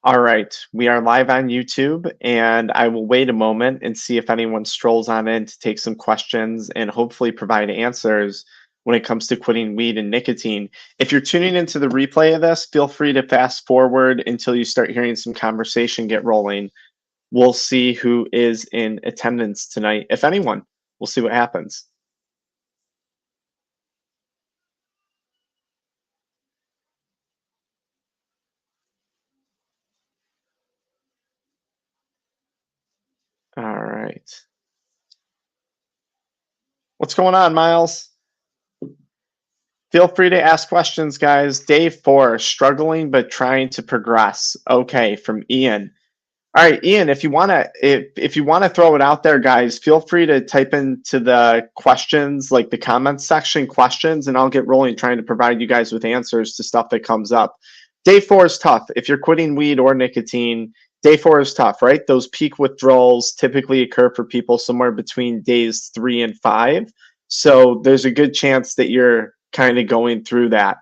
All right, we are live on YouTube, and I will wait a moment and see if anyone strolls on in to take some questions and hopefully provide answers when it comes to quitting weed and nicotine. If you're tuning into the replay of this, feel free to fast forward until you start hearing some conversation get rolling. We'll see who is in attendance tonight, if anyone. We'll see what happens. All right. What's going on, Miles? Feel free to ask questions, guys. Day 4, struggling but trying to progress. Okay, from Ian. All right, Ian, if you want to throw it out there, guys, feel free to type into the questions, like the comments section questions, and I'll get rolling trying to provide you guys with answers to stuff that comes up. Day 4 is tough. If you're quitting weed or nicotine, day 4 is tough, right? Those peak withdrawals typically occur for people somewhere between days 3 and 5. So there's a good chance that you're kind of going through that.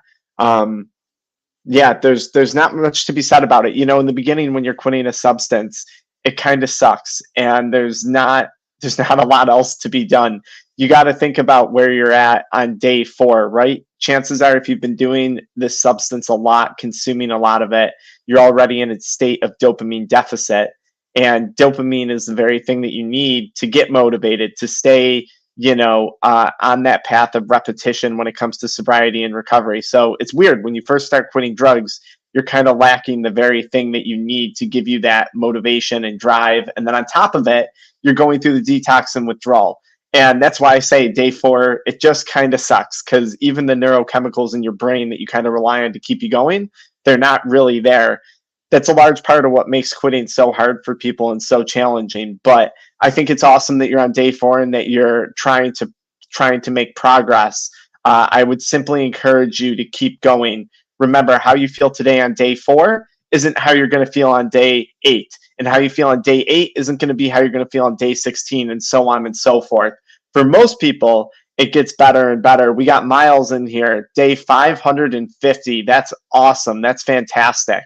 Yeah, there's not much to be said about it. You know, in the beginning when you're quitting a substance, it kind of sucks, and there's not a lot else to be done. You got to think about where you're at on day 4, right? Chances are, if you've been doing this substance a lot, consuming a lot of it, you're already in a state of dopamine deficit, and dopamine is the very thing that you need to get motivated, to stay on that path of repetition when it comes to sobriety and recovery. So it's weird when you first start quitting drugs, you're kind of lacking the very thing that you need to give you that motivation and drive. And then on top of it, you're going through the detox and withdrawal. And that's why I say day 4, it just kind of sucks, because even the neurochemicals in your brain that you kind of rely on to keep you going, they're not really there. That's a large part of what makes quitting so hard for people and so challenging. But I think it's awesome that you're on day 4 and that you're trying to make progress. I would simply encourage you to keep going. Remember, how you feel today on day 4 isn't how you're going to feel on day 8, and how you feel on day 8 isn't going to be how you're going to feel on day 16, and so on and so forth. For most people, it gets better and better. We got Miles in here, day 550. That's awesome. That's fantastic.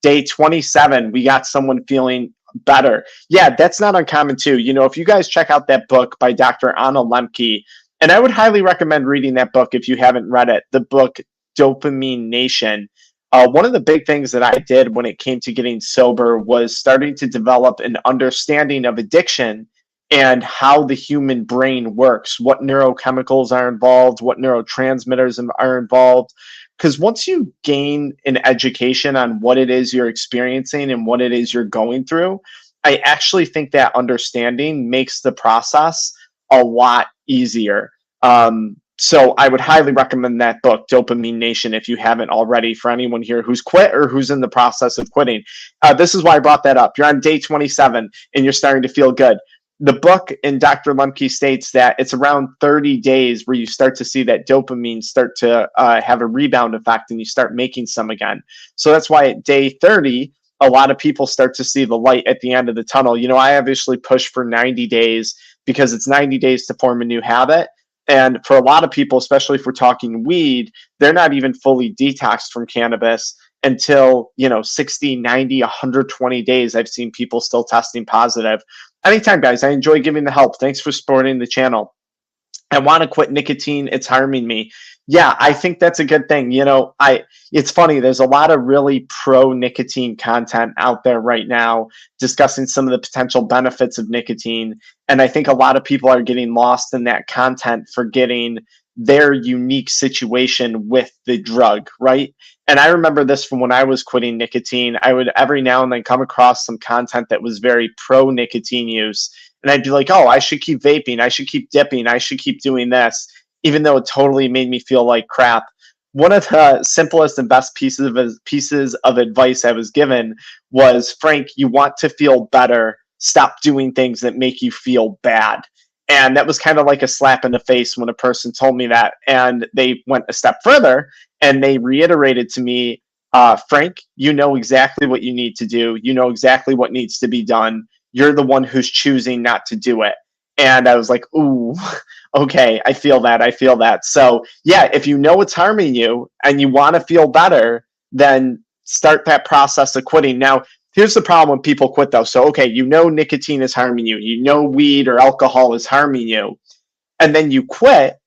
Day 27, we got someone feeling better. Yeah, that's not uncommon too. You know, if you guys check out that book by Dr. Anna Lemke, and I would highly recommend reading that book if you haven't read it, the book Dopamine Nation. One of the big things that I did when it came to getting sober was starting to develop an understanding of addiction and how the human brain works, what neurochemicals are involved, what neurotransmitters are involved. Because once you gain an education on what it is you're experiencing and what it is you're going through, I actually think that understanding makes the process a lot easier. So I would highly recommend that book, Dopamine Nation, if you haven't already, for anyone here who's quit or who's in the process of quitting. This is why I brought that up. You're on day 27 and you're starting to feel good. The book in Dr. Lemke states that it's around 30 days where you start to see that dopamine start to have a rebound effect and you start making some again. So that's why at day 30, a lot of people start to see the light at the end of the tunnel. You know, I obviously push for 90 days because it's 90 days to form a new habit. And for a lot of people, especially if we're talking weed, they're not even fully detoxed from cannabis until, 60, 90, 120 days. I've seen people still testing positive. Anytime, guys. I enjoy giving the help. Thanks for supporting the channel. I want to quit nicotine. It's harming me. Yeah, I think that's a good thing. It's funny. There's a lot of really pro nicotine content out there right now discussing some of the potential benefits of nicotine. And I think a lot of people are getting lost in that content, forgetting their unique situation with the drug, right? And I remember this from when I was quitting nicotine. I would every now and then come across some content that was very pro nicotine use. And I'd be like, oh, I should keep vaping. I should keep dipping. I should keep doing this, even though it totally made me feel like crap. One of the simplest and best pieces of advice I was given was, Frank, you want to feel better. Stop doing things that make you feel bad. And that was kind of like a slap in the face when a person told me that. And they went a step further and they reiterated to me, Frank, you know exactly what you need to do. You know exactly what needs to be done. You're the one who's choosing not to do it. And I was like, ooh, okay, I feel that. I feel that. So yeah, if you know it's harming you and you want to feel better, then start that process of quitting. Now, Here's the problem when people quit though. So, okay, you know nicotine is harming you, you know weed or alcohol is harming you, and then you quit,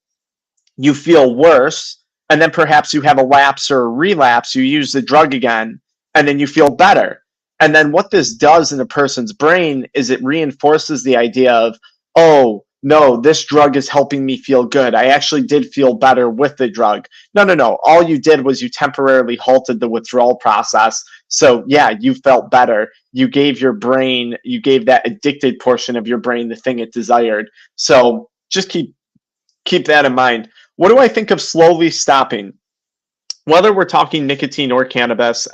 you feel worse, and then perhaps you have a lapse or a relapse, you use the drug again, and then you feel better. And then what this does in a person's brain is it reinforces the idea of, oh, no, this drug is helping me feel good. I actually did feel better with the drug. No, no, no. All you did was you temporarily halted the withdrawal process. So, yeah, you felt better. You gave your brain, you gave that addicted portion of your brain the thing it desired. So, just keep that in mind. What do I think of slowly stopping? Whether we're talking nicotine or cannabis,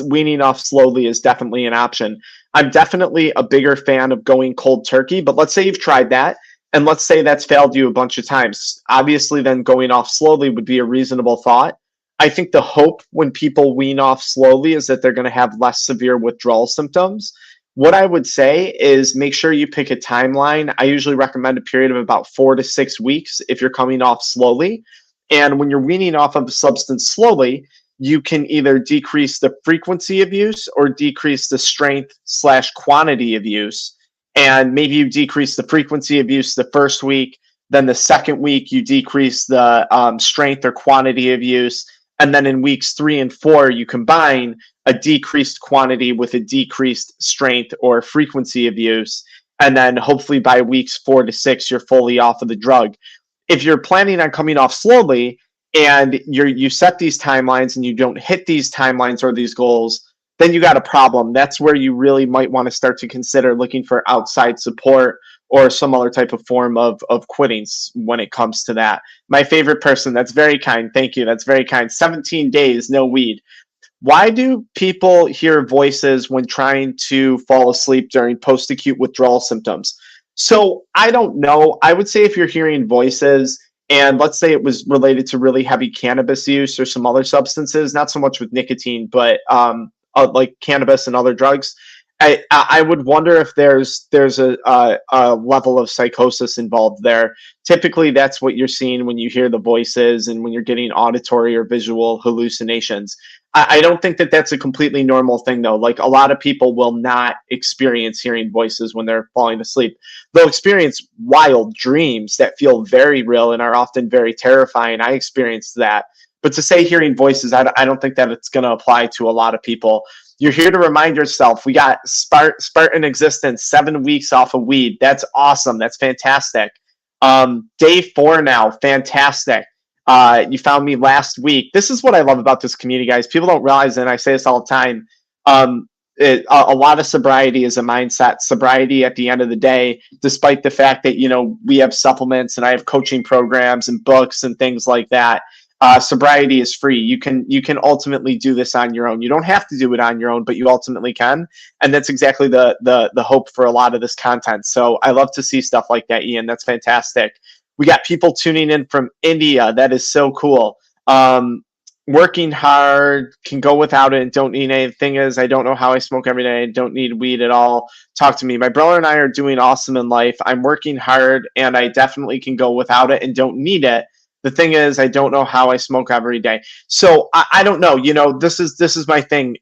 weaning off slowly is definitely an option. I'm definitely a bigger fan of going cold turkey, but let's say you've tried that, and let's say that's failed you a bunch of times. Obviously, then going off slowly would be a reasonable thought. I think the hope when people wean off slowly is that they're going to have less severe withdrawal symptoms. What I would say is make sure you pick a timeline. I usually recommend a period of about 4 to 6 weeks if you're coming off slowly. And when you're weaning off of a substance slowly, you can either decrease the frequency of use or decrease the strength/quantity of use. And maybe you decrease the frequency of use the first week, then the second week you decrease the strength or quantity of use. And then in weeks 3 and 4, you combine a decreased quantity with a decreased strength or frequency of use. And then hopefully by weeks 4 to 6, you're fully off of the drug. If you're planning on coming off slowly and you set these timelines and you don't hit these timelines or these goals, then you got a problem. That's where you really might want to start to consider looking for outside support or some other type of form of quitting when it comes to that. My favorite person, that's very kind. Thank you. That's very kind. 17 days, no weed. Why do people hear voices when trying to fall asleep during post-acute withdrawal symptoms? So I don't know. I would say if you're hearing voices, and let's say it was related to really heavy cannabis use or some other substances, not so much with nicotine, but like cannabis and other drugs, I would wonder if there's a level of psychosis involved there. Typically, that's what you're seeing when you hear the voices and when you're getting auditory or visual hallucinations. I don't think that that's a completely normal thing, though. Like a lot of people will not experience hearing voices when they're falling asleep. They'll experience wild dreams that feel very real and are often very terrifying. I experienced that. But to say hearing voices, I don't think that it's going to apply to a lot of people. You're here to remind yourself. We got Spartan Existence, 7 weeks off of weed. That's awesome. That's fantastic. Day 4 now. Fantastic. You found me last week. This is what I love about this community, guys. People don't realize, and I say this all the time, a lot of sobriety is a mindset. Sobriety at the end of the day, despite the fact that, we have supplements and I have coaching programs and books and things like that, sobriety is free. You can ultimately do this on your own. You don't have to do it on your own, but you ultimately can. And that's exactly the hope for a lot of this content. So I love to see stuff like that, Ian. That's fantastic. We got people tuning in from India. That is so cool. Working hard, can go without it and don't need anything. Is I don't know how I smoke every day. I don't need weed at all. Talk to me. My brother and I are doing awesome in life. I'm working hard and I definitely can go without it and don't need it. The thing is, I don't know how I smoke every day. So I don't know. This is my thing.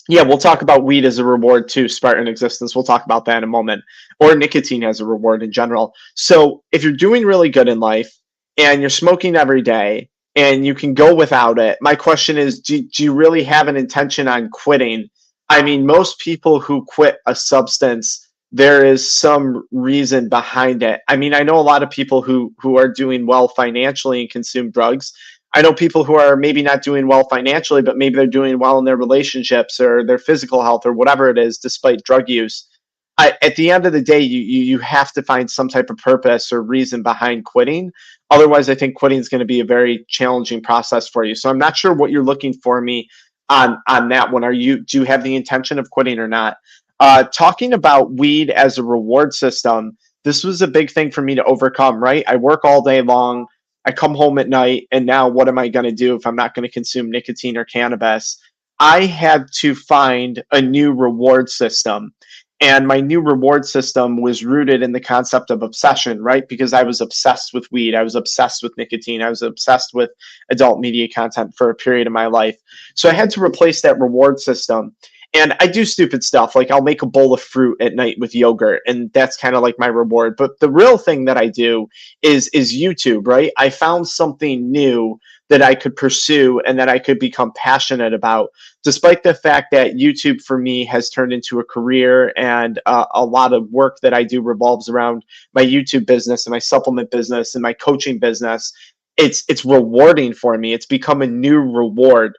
Yeah, we'll talk about weed as a reward too, Spartan Existence. We'll talk about that in a moment. Or nicotine as a reward in general. So if you're doing really good in life and you're smoking every day and you can go without it, my question is, do you really have an intention on quitting? I mean, most people who quit a substance, there is some reason behind it. I mean, I know a lot of people who are doing well financially and consume drugs. I know people who are maybe not doing well financially, but maybe they're doing well in their relationships or their physical health or whatever it is, despite drug use. At the end of the day, you have to find some type of purpose or reason behind quitting. Otherwise, I think quitting is going to be a very challenging process for you. So I'm not sure what you're looking for me on that one. Do you have the intention of quitting or not? Talking about weed as a reward system, this was a big thing for me to overcome, right? I work all day long. I come home at night, and now what am I going to do if I'm not going to consume nicotine or cannabis? I had to find a new reward system. And my new reward system was rooted in the concept of obsession, right? Because I was obsessed with weed. I was obsessed with nicotine. I was obsessed with adult media content for a period of my life. So I had to replace that reward system. And I do stupid stuff. Like I'll make a bowl of fruit at night with yogurt, and that's kind of like my reward. But the real thing that I do is YouTube, right? I found something new that I could pursue and that I could become passionate about, despite the fact that YouTube for me has turned into a career, and a lot of work that I do revolves around my YouTube business and my supplement business and my coaching business. It's rewarding for me. It's become a new reward.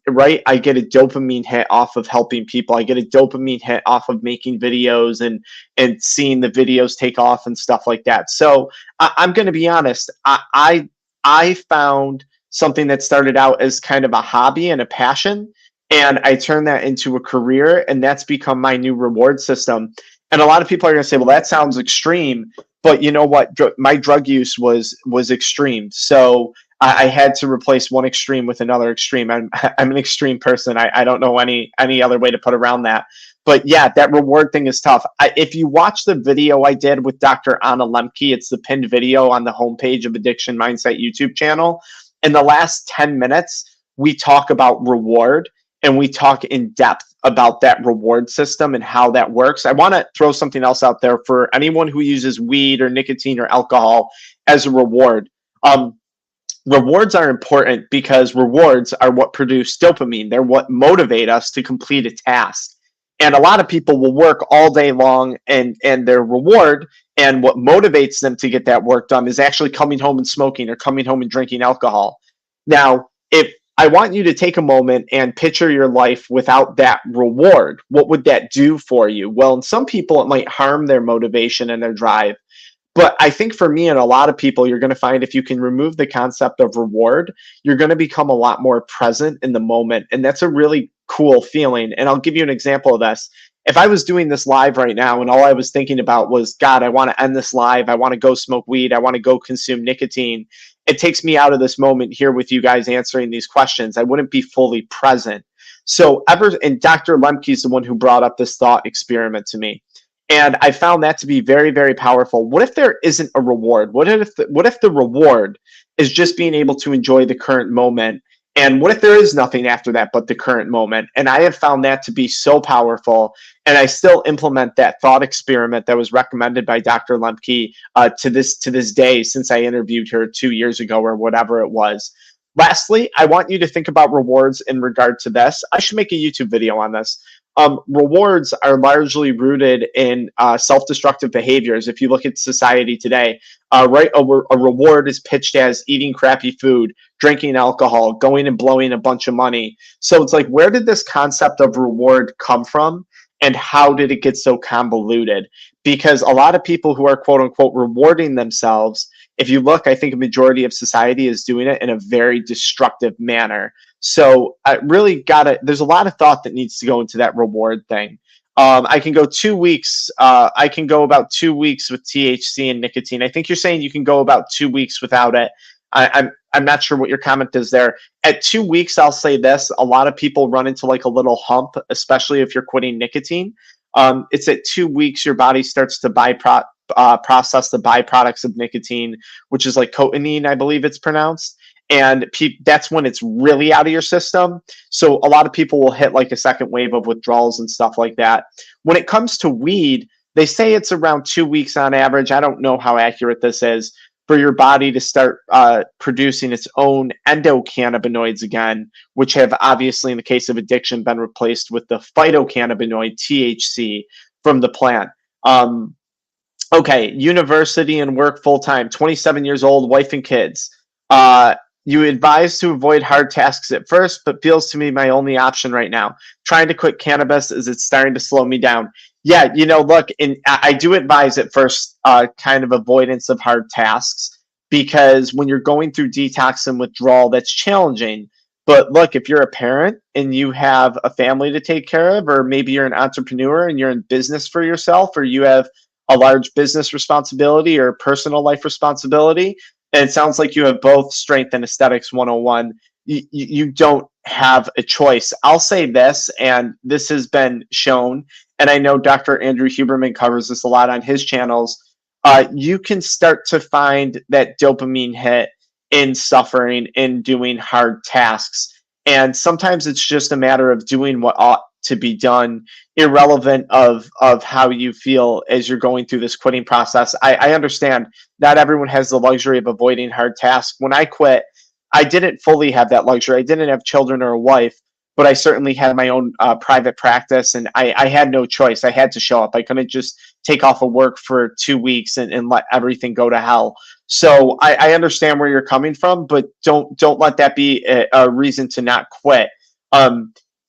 Right? I get a dopamine hit off of helping people. I get a dopamine hit off of making videos and seeing the videos take off and stuff like that. So I'm going to be honest. I found something that started out as kind of a hobby and a passion, and I turned that into a career, and that's become my new reward system. And a lot of people are going to say, "Well, that sounds extreme," but you know what? My drug use was extreme, so I had to replace one extreme with another extreme. I'm an extreme person. I don't know any other way to put around that. But yeah, that reward thing is tough. If you watch the video I did with Dr. Anna Lemke, it's the pinned video on the homepage of Addiction Mindset YouTube channel. In the last 10 minutes, we talk about reward, and we talk in depth about that reward system and how that works. I want to throw something else out there for anyone who uses weed or nicotine or alcohol as a reward. Rewards are important because rewards are what produce dopamine. They're what motivate us to complete a task. And a lot of people will work all day long, and their reward and what motivates them to get that work done is actually coming home and smoking or coming home and drinking alcohol. Now, if I want you to take a moment and picture your life without that reward, what would that do for you? Well, in some people, it might harm their motivation and their drive. But I think for me and a lot of people, you're going to find if you can remove the concept of reward, you're going to become a lot more present in the moment. And that's a really cool feeling. And I'll give you an example of this. If I was doing this live right now and all I was thinking about was, God, I want to end this live. I want to go smoke weed. I want to go consume nicotine. It takes me out of this moment here with you guys answering these questions. I wouldn't be fully present. And Dr. Lemke is the one who brought up this thought experiment to me. And I found that to be very, very powerful. What if there isn't a reward? What if the reward is just being able to enjoy the current moment? And what if there is nothing after that but the current moment? And I have found that to be so powerful. And I still implement that thought experiment that was recommended by Dr. Lemke to this day, since I interviewed her 2 years ago or whatever it was. Lastly, I want you to think about rewards in regard to this. I should make a YouTube video on this. Rewards are largely rooted in self-destructive behaviors. If you look at society today, right, a reward is pitched as eating crappy food, drinking alcohol, going and blowing a bunch of money. So it's like, where did this concept of reward come from, and how did it get so convoluted? Because a lot of people who are quote unquote rewarding themselves, if you look, I think a majority of society is doing it in a very destructive manner. So I really there's a lot of thought that needs to go into that reward thing. I can go 2 weeks. I can go about 2 weeks with THC and nicotine. I think you're saying you can go about 2 weeks without it. I'm not sure what your comment is there. At 2 weeks, I'll say this: a lot of people run into like a little hump, especially if you're quitting nicotine. It's at 2 weeks your body starts to process the byproducts of nicotine, which is like cotinine, I believe it's pronounced. And that's when it's really out of your system. So a lot of people will hit like a second wave of withdrawals and stuff like that. When it comes to weed, they say it's around 2 weeks on average. I don't know how accurate this is, for your body to start producing its own endocannabinoids again, which have obviously, in the case of addiction, been replaced with the phytocannabinoid THC from the plant. Okay, university and work full-time, 27 years old, wife and kids. You advise to avoid hard tasks at first, but feels to me my only option right now. Trying to quit cannabis as it's starting to slow me down. Yeah, look, I do advise at first kind of avoidance of hard tasks, because when you're going through detox and withdrawal, that's challenging. But look, if you're a parent and you have a family to take care of, or maybe you're an entrepreneur and you're in business for yourself, or you have a large business responsibility or personal life responsibility, and it sounds like you have both strength and aesthetics 101, you don't have a choice. I'll say this, and this has been shown, and I know Dr. Andrew Huberman covers this a lot on his channels, you can start to find that dopamine hit in suffering, in doing hard tasks. And sometimes it's just a matter of doing what ought to be done, irrelevant of how you feel as you're going through this quitting process. I understand not everyone has the luxury of avoiding hard tasks. When I quit, I didn't fully have that luxury. I didn't have children or a wife, but I certainly had my own private practice, and I had no choice. I had to show up. I couldn't just take off of work for 2 weeks and let everything go to hell. So I understand where you're coming from, but don't let that be a reason to not quit.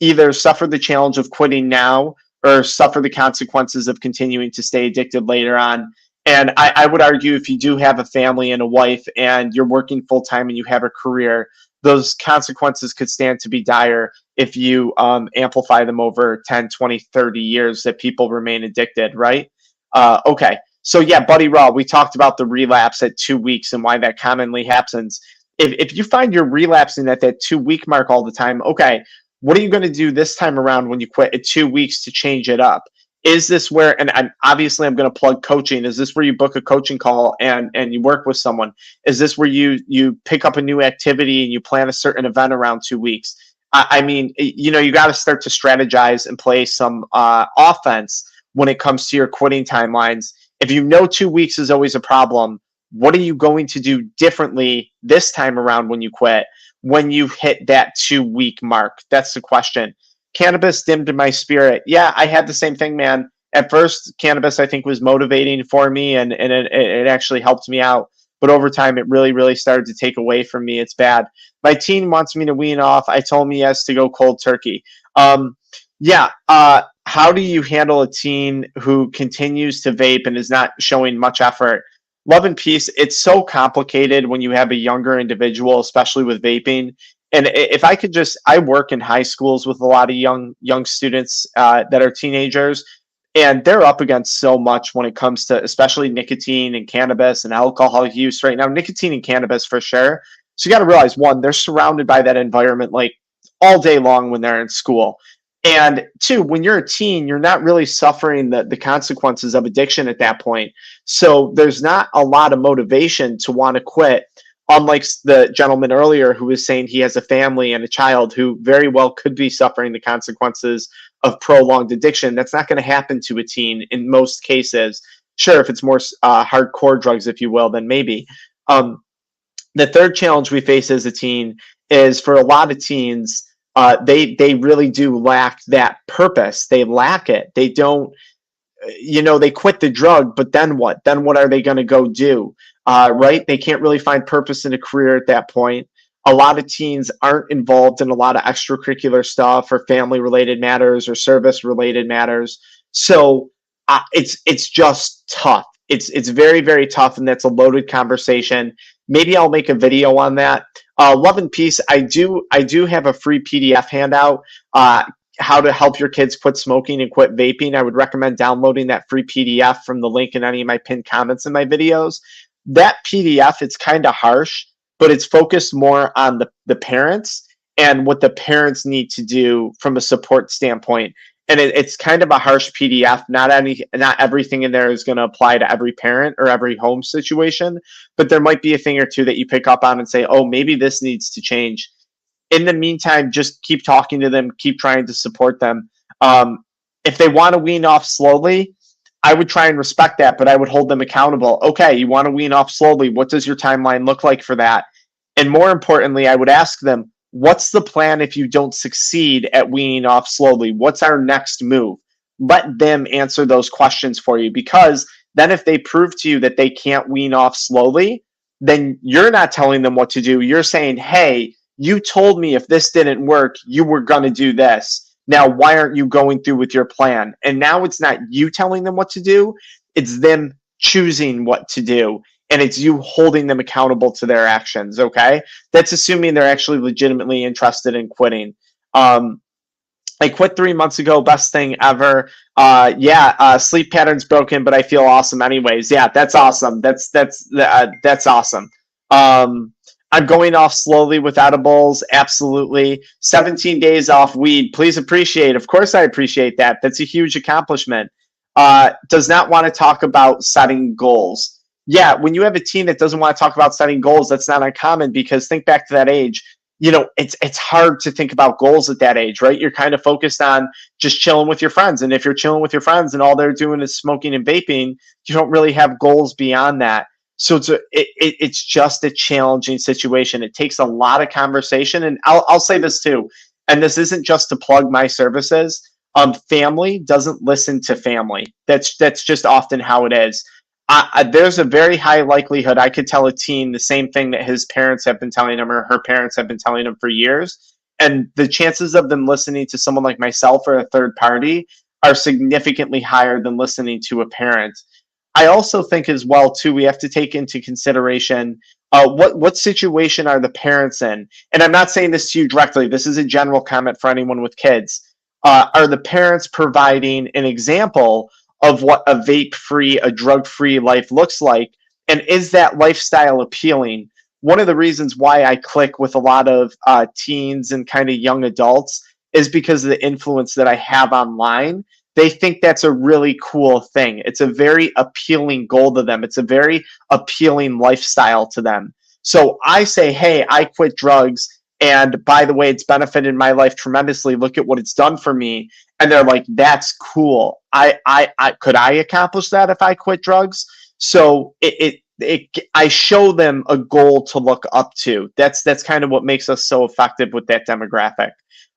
Either suffer the challenge of quitting now or suffer the consequences of continuing to stay addicted later on. And I would argue if you do have a family and a wife and you're working full time and you have a career, those consequences could stand to be dire if you amplify them over 10, 20, 30 years that people remain addicted, right? Okay. So yeah, Buddy Raw, we talked about the relapse at 2 weeks and why that commonly happens. If you find you're relapsing at that 2 week mark all the time, okay, what are you going to do this time around when you quit at 2 weeks to change it up? Is this where, and obviously I'm going to plug coaching. Is this where you book a coaching call and you work with someone? Is this where you pick up a new activity and you plan a certain event around 2 weeks? I mean, you know, you got to start to strategize and play some offense when it comes to your quitting timelines. If you know 2 weeks is always a problem, what are you going to do differently this time around when you quit, when you hit that 2 week mark? That's the question. Cannabis dimmed my spirit. Yeah, I had the same thing, man. At first, cannabis, I think, was motivating for me, and it actually helped me out. But over time, it really, really started to take away from me. It's bad. My teen wants me to wean off. I told me yes to go cold turkey. Yeah. How do you handle a teen who continues to vape and is not showing much effort? Love and peace. It's so complicated when you have a younger individual, especially with vaping. And if I could just, I work in high schools with a lot of young students that are teenagers, and they're up against so much when it comes to especially nicotine and cannabis and alcohol use right now. Nicotine and cannabis for sure. So you got to realize, one, they're surrounded by that environment like all day long when they're in school. And two, when you're a teen, you're not really suffering the consequences of addiction at that point. So there's not a lot of motivation to want to quit, unlike the gentleman earlier who was saying he has a family and a child who very well could be suffering the consequences of prolonged addiction. That's not going to happen to a teen in most cases. Sure, if it's more hardcore drugs, if you will, then maybe. The third challenge we face as a teen is for a lot of teens, they really do lack that purpose. They lack it. They don't, you know, they quit the drug, but then what? Then what are they going to go do? Right? They can't really find purpose in a career at that point. A lot of teens aren't involved in a lot of extracurricular stuff or family related matters or service related matters. So it's just tough. It's very, very tough. And that's a loaded conversation. Maybe I'll make a video on that. Love and peace. I do have a free PDF handout, how to help your kids quit smoking and quit vaping. I would recommend downloading that free PDF from the link in any of my pinned comments in my videos. That PDF, it's kind of harsh, but it's focused more on the parents and what the parents need to do from a support standpoint. And it's kind of a harsh PDF. Not everything in there is going to apply to every parent or every home situation, but there might be a thing or two that you pick up on and say, oh, maybe this needs to change. In the meantime, just keep talking to them, keep trying to support them. If they want to wean off slowly, I would try and respect that, but I would hold them accountable. Okay, you want to wean off slowly. What does your timeline look like for that? And more importantly, I would ask them, what's the plan if you don't succeed at weaning off slowly? What's our next move? Let them answer those questions for you, because then if they prove to you that they can't wean off slowly, then you're not telling them what to do. You're saying, hey, you told me if this didn't work, you were going to do this. Now, why aren't you going through with your plan? And now it's not you telling them what to do. It's them choosing what to do. And it's you holding them accountable to their actions, okay? That's assuming they're actually legitimately interested in quitting. I quit 3 months ago. Best thing ever. Sleep pattern's broken, but I feel awesome anyways. Yeah, that's awesome. That's awesome. I'm going off slowly with edibles. Absolutely. 17 days off weed. Please appreciate. Of course, I appreciate that. That's a huge accomplishment. Does not want to talk about setting goals. Yeah, when you have a teen that doesn't want to talk about setting goals, that's not uncommon, because think back to that age. It's hard to think about goals at that age, right? You're kind of focused on just chilling with your friends. And if you're chilling with your friends and all they're doing is smoking and vaping, you don't really have goals beyond that. So it's just a challenging situation. It takes a lot of conversation. And I'll say this too, and this isn't just to plug my services. Family doesn't listen to family. That's just often how it is. There's a very high likelihood I could tell a teen the same thing that his parents have been telling him or her parents have been telling him for years. And the chances of them listening to someone like myself or a third party are significantly higher than listening to a parent. I also think as well too, we have to take into consideration what situation are the parents in. And I'm not saying this to you directly. This is a general comment for anyone with kids. Are the parents providing an example of what a vape-free, a drug-free life looks like? And is that lifestyle appealing? One of the reasons why I click with a lot of teens and kind of young adults is because of the influence that I have online. They think that's a really cool thing. It's a very appealing goal to them. It's a very appealing lifestyle to them. So I say, hey, I quit drugs. And by the way, it's benefited my life tremendously. Look at what it's done for me. And they're like, that's cool. I could I accomplish that if I quit drugs? So I show them a goal to look up to. That's kind of what makes us so effective with that demographic.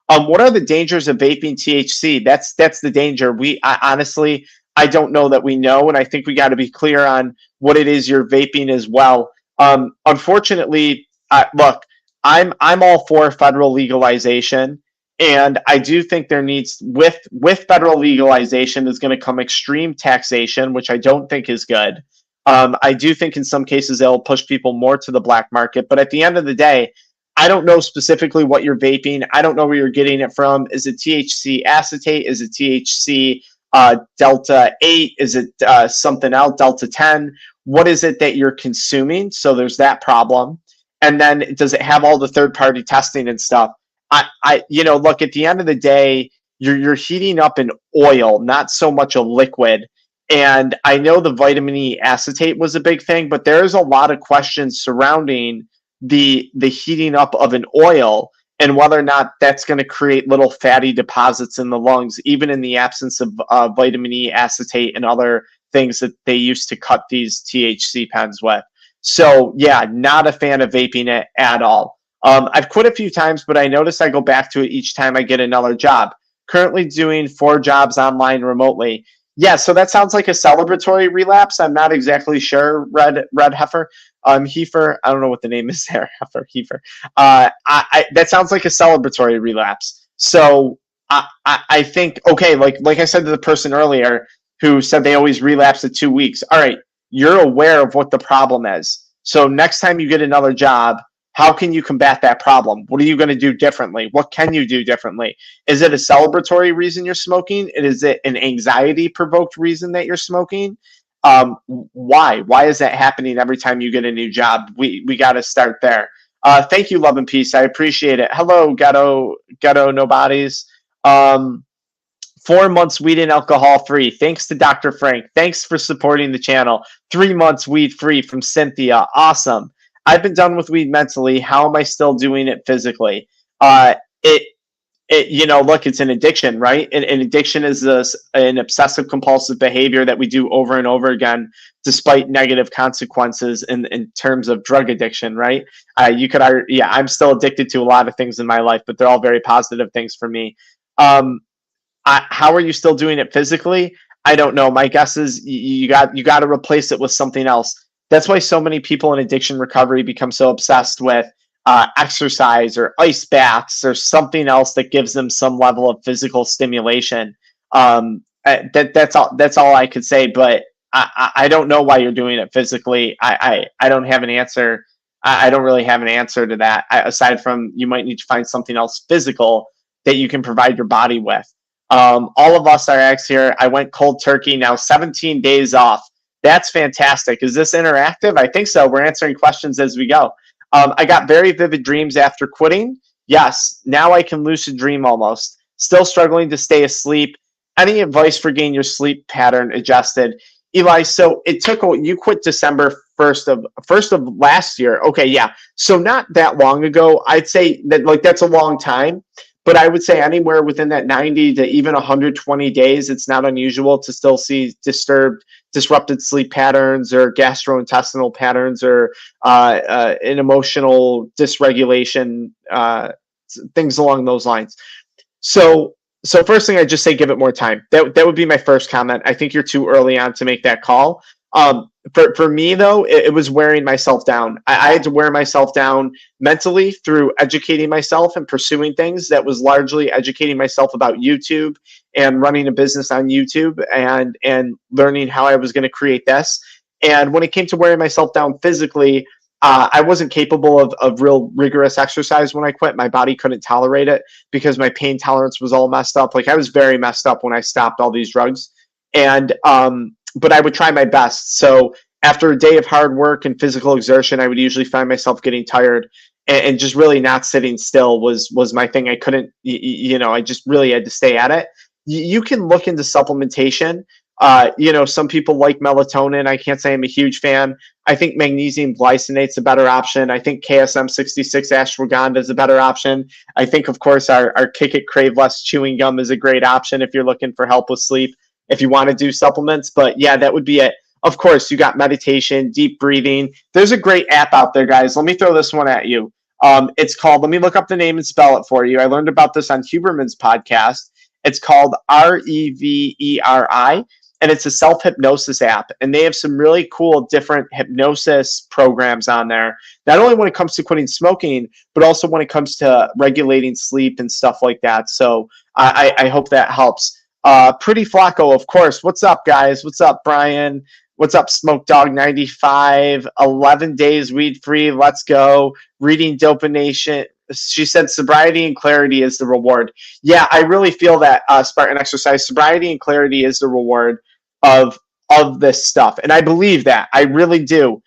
What are the dangers of vaping THC? That's the danger. Honestly, I don't know that we know, and I think we got to be clear on what it is you're vaping as well. Unfortunately, look, I'm all for federal legalization, and I do think there needs with federal legalization is going to come extreme taxation, which I don't think is good. I do think in some cases it'll push people more to the black market, but at the end of the day, I don't know specifically what you're vaping. I don't know where you're getting it from. Is it THC acetate? Is it THC Delta 8? Is it something else, Delta 10? What is it that you're consuming? So there's that problem. And then does it have all the third-party testing and stuff? Look, at the end of the day, you're heating up an oil, not so much a liquid. And I know the vitamin E acetate was a big thing, but there's a lot of questions surrounding the heating up of an oil and whether or not that's going to create little fatty deposits in the lungs, even in the absence of vitamin E acetate and other things that they used to cut these THC pens with. So yeah, not a fan of vaping it at all. I've quit a few times, but I notice I go back to it each time I get another job. Currently doing 4 jobs online remotely. Yeah, so that sounds like a celebratory relapse. I'm not exactly sure, Red Heifer. Heifer, I don't know what the name is there. Heifer. That sounds like a celebratory relapse. So I think, okay, like I said to the person earlier who said they always relapse at 2 weeks. All right, you're aware of what the problem is. So next time you get another job, how can you combat that problem? What are you going to do differently? What can you do differently? Is it a celebratory reason you're smoking? Is it an anxiety-provoked reason that you're smoking? Why? Why is that happening every time you get a new job? We got to start there. Thank you, love and peace. I appreciate it. Hello, Ghetto Nobodies. 4 months weed and alcohol free. Thanks to Dr. Frank. Thanks for supporting the channel. 3 months weed free from Cynthia. Awesome. I've been done with weed mentally. How am I still doing it physically? Look, it's an addiction, right? An addiction is an obsessive compulsive behavior that we do over and over again, despite negative consequences in terms of drug addiction, right? I'm still addicted to a lot of things in my life, but they're all very positive things for me. How are you still doing it physically? I don't know. My guess is you got to replace it with something else. That's why so many people in addiction recovery become so obsessed with exercise or ice baths or something else that gives them some level of physical stimulation. That's all I could say. But I don't know why you're doing it physically. I don't have an answer. I don't really have an answer to that. Aside from you might need to find something else physical that you can provide your body with. All of us are X here. I went cold turkey. Now 17 days off. That's fantastic. Is this interactive? I think so. We're answering questions as we go. I got very vivid dreams after quitting. Yes, now I can lucid dream almost. Still struggling to stay asleep. Any advice for getting your sleep pattern adjusted? Eli, so it took you quit December 1st of last year. Okay, yeah. So not that long ago. I'd say that like that's a long time, but I would say anywhere within that 90 to even 120 days, it's not unusual to still see disrupted sleep patterns or gastrointestinal patterns or an emotional dysregulation, things along those lines. So first thing I just say, give it more time. That would be my first comment. I think you're too early on to make that call. For me though, it was wearing myself down. I had to wear myself down mentally through educating myself and pursuing things. That was largely educating myself about YouTube and running a business on YouTube and learning how I was going to create this. And when it came to wearing myself down physically, I wasn't capable of real rigorous exercise when I quit. My body couldn't tolerate it because my pain tolerance was all messed up. Like I was very messed up when I stopped all these drugs. And but I would try my best. So after a day of hard work and physical exertion, I would usually find myself getting tired and just really not sitting still was my thing. I couldn't, I just really had to stay at it. You can look into supplementation. Some people like melatonin. I can't say I'm a huge fan. I think magnesium glycinate's a better option. I think KSM 66 ashwagandha is a better option. I think, of course, our Kick It Crave Less chewing gum is a great option if you're looking for help with sleep, if you want to do supplements. But yeah, that would be it. Of course, you got meditation, deep breathing. There's a great app out there, guys. Let me throw this one at you. It's called, let me look up the name and spell it for you. I learned about this on Huberman's podcast. It's called Reveri. And it's a self-hypnosis app. And they have some really cool different hypnosis programs on there. Not only when it comes to quitting smoking, but also when it comes to regulating sleep and stuff like that. So I hope that helps. Pretty Flacco, of course. What's up, guys? What's up, Brian? What's up, Smoke Dog 95? 11 days weed-free. Let's go. Reading Dopamation. She said sobriety and clarity is the reward. Yeah, I really feel that, Spartan Exercise. Sobriety and clarity is the reward of this stuff. And I believe that. I really do.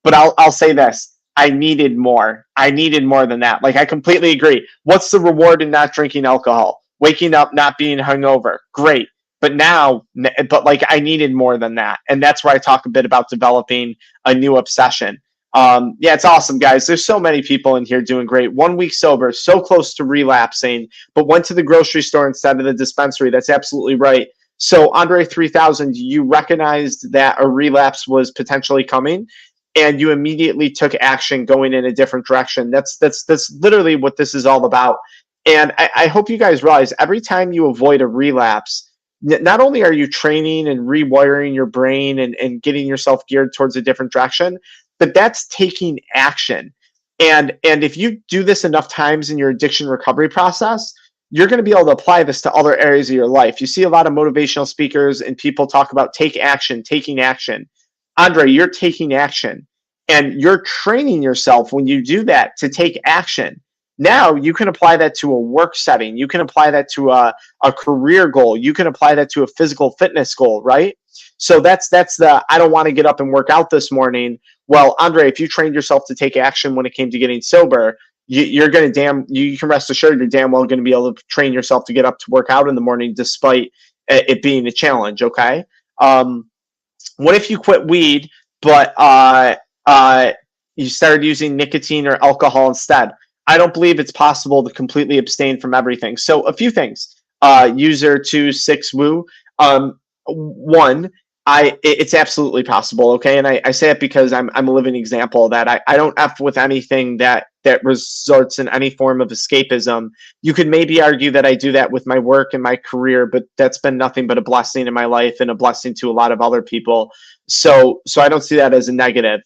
But I'll say this. I needed more. I needed more than that. Like, I completely agree. What's the reward in not drinking alcohol? Waking up, not being hungover. Great. But I needed more than that. And that's where I talk a bit about developing a new obsession. Yeah, it's awesome, guys. There's so many people in here doing great. 1 week sober, so close to relapsing, but went to the grocery store instead of the dispensary. That's absolutely right. So Andre 3000, you recognized that a relapse was potentially coming, and you immediately took action going in a different direction. That's literally what this is all about. And I hope you guys realize every time you avoid a relapse, not only are you training and rewiring your brain and getting yourself geared towards a different direction, but that's taking action. And if you do this enough times in your addiction recovery process, you're going to be able to apply this to other areas of your life. You see a lot of motivational speakers and people talk about taking action. Andre, you're taking action and you're training yourself when you do that to take action. Now you can apply that to a work setting. You can apply that to a career goal. You can apply that to a physical fitness goal, right? So that's the, I don't want to get up and work out this morning. Well, Andre, if you trained yourself to take action when it came to getting sober, you can rest assured you're damn well going to be able to train yourself to get up to work out in the morning, despite it being a challenge. Okay. What if you quit weed, but you started using nicotine or alcohol instead? I don't believe it's possible to completely abstain from everything. So a few things. User 26 Woo. One, it's absolutely possible, okay? And I say it because I'm a living example of that. I don't F with anything that results in any form of escapism. You could maybe argue that I do that with my work and my career, but that's been nothing but a blessing in my life and a blessing to a lot of other people. So I don't see that as a negative.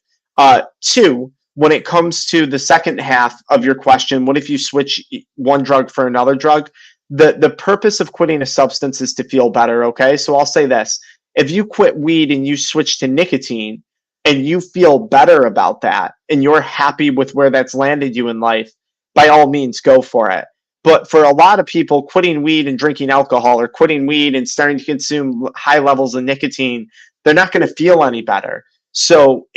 Two, when it comes to the second half of your question, what if you switch one drug for another drug? The purpose of quitting a substance is to feel better, okay? So I'll say this. If you quit weed and you switch to nicotine and you feel better about that and you're happy with where that's landed you in life, by all means, go for it. But for a lot of people, quitting weed and drinking alcohol or quitting weed and starting to consume high levels of nicotine, they're not going to feel any better. So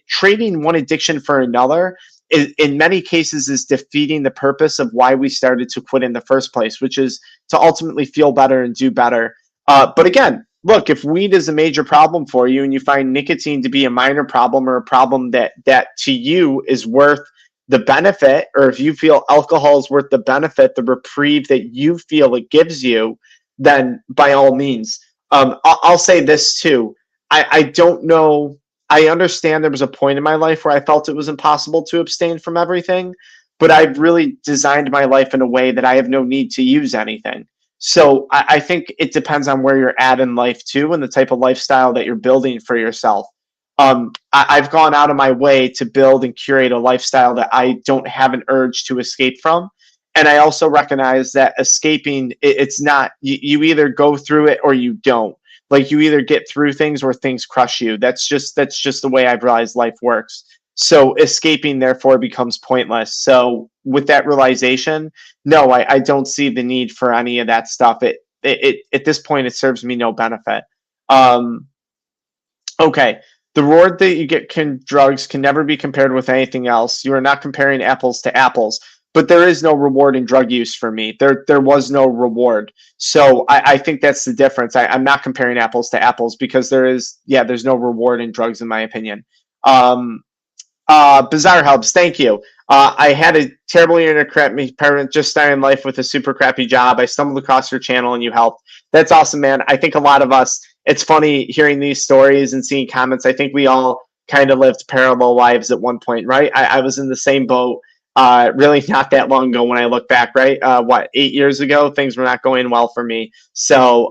trading one addiction for another in many cases is defeating the purpose of why we started to quit in the first place, which is to ultimately feel better and do better. But again, look, if weed is a major problem for you and you find nicotine to be a minor problem or a problem that to you is worth the benefit, or if you feel alcohol is worth the benefit, the reprieve that you feel it gives you, then by all means. I'll say this too. I don't know. I understand there was a point in my life where I felt it was impossible to abstain from everything, but I've really designed my life in a way that I have no need to use anything. So I think it depends on where you're at in life too, and the type of lifestyle that you're building for yourself. I've gone out of my way to build and curate a lifestyle that I don't have an urge to escape from. And I also recognize that escaping, it's not, you either go through it or you don't. Like you either get through things or things crush you. That's just the way I've realized life works. So escaping therefore becomes pointless. So with that realization, no, I don't see the need for any of that stuff. It at this point it serves me no benefit. Okay. The reward that you get drugs can never be compared with anything else. You are not comparing apples to apples, but there is no reward in drug use for me. There was no reward. So I think that's the difference. I'm not comparing apples to apples because there's no reward in drugs in my opinion. Bizarre Helps, thank you. I had a terrible year in a crappy parent, just starting life with a super crappy job. I stumbled across your channel and you helped. That's awesome, man. I think a lot of us, it's funny hearing these stories and seeing comments. I think we all kind of lived parallel lives at one point, right? I was in the same boat really not that long ago when I look back, right? 8 years ago, things were not going well for me. So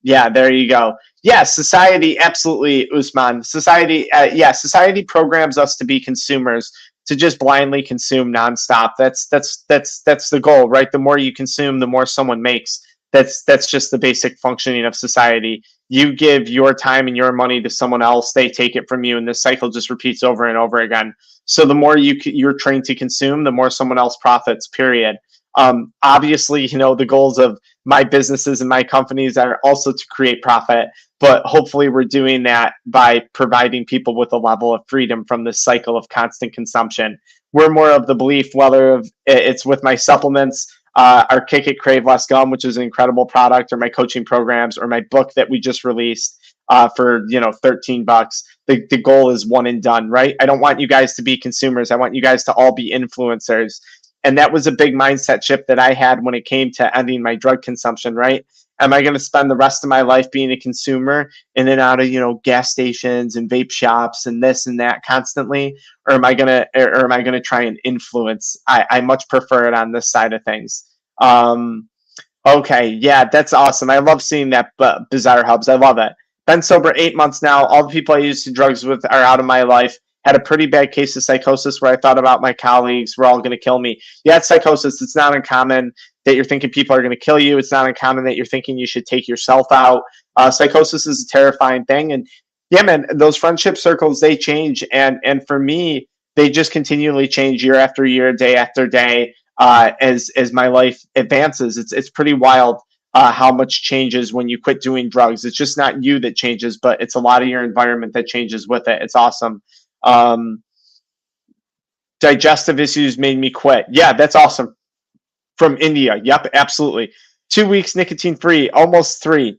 yeah, there you go. Yeah, society, absolutely, Usman. Society, society programs us to be consumers, to just blindly consume nonstop. That's the goal, right? The more you consume, the more someone makes. That's just the basic functioning of society. You give your time and your money to someone else, they take it from you, and this cycle just repeats over and over again. So the more you're trained to consume, the more someone else profits, period. Obviously, the goals of my businesses and my companies are also to create profit, but hopefully we're doing that by providing people with a level of freedom from this cycle of constant consumption. We're more of the belief, whether it's with my supplements, our Kick It Crave Less Gum, which is an incredible product, or my coaching programs, or my book that we just released for $13. The goal is one and done, right? I don't want you guys to be consumers. I want you guys to all be influencers. And that was a big mindset shift that I had when it came to ending my drug consumption, right? Am I going to spend the rest of my life being a consumer in and out of, gas stations and vape shops and this and that constantly? Or am I going to try and influence? I much prefer it on this side of things. Okay. Yeah, that's awesome. I love seeing that Bizarre Hubs. I love it. Been sober 8 months now. All the people I used to drugs with are out of my life. Had a pretty bad case of psychosis where I thought about my colleagues were all going to kill me. Yeah, it's psychosis. It's not uncommon that you're thinking people are going to kill you. It's not uncommon that you're thinking you should take yourself out. Psychosis is a terrifying thing. And yeah, man, those friendship circles, they change. And for me, they just continually change year after year, day after day, as my life advances. It's pretty wild how much changes when you quit doing drugs. It's just not you that changes, but it's a lot of your environment that changes with it. It's awesome. Digestive issues made me quit. Yeah, that's awesome. From India. Yep, absolutely. 2 weeks nicotine free, almost 3.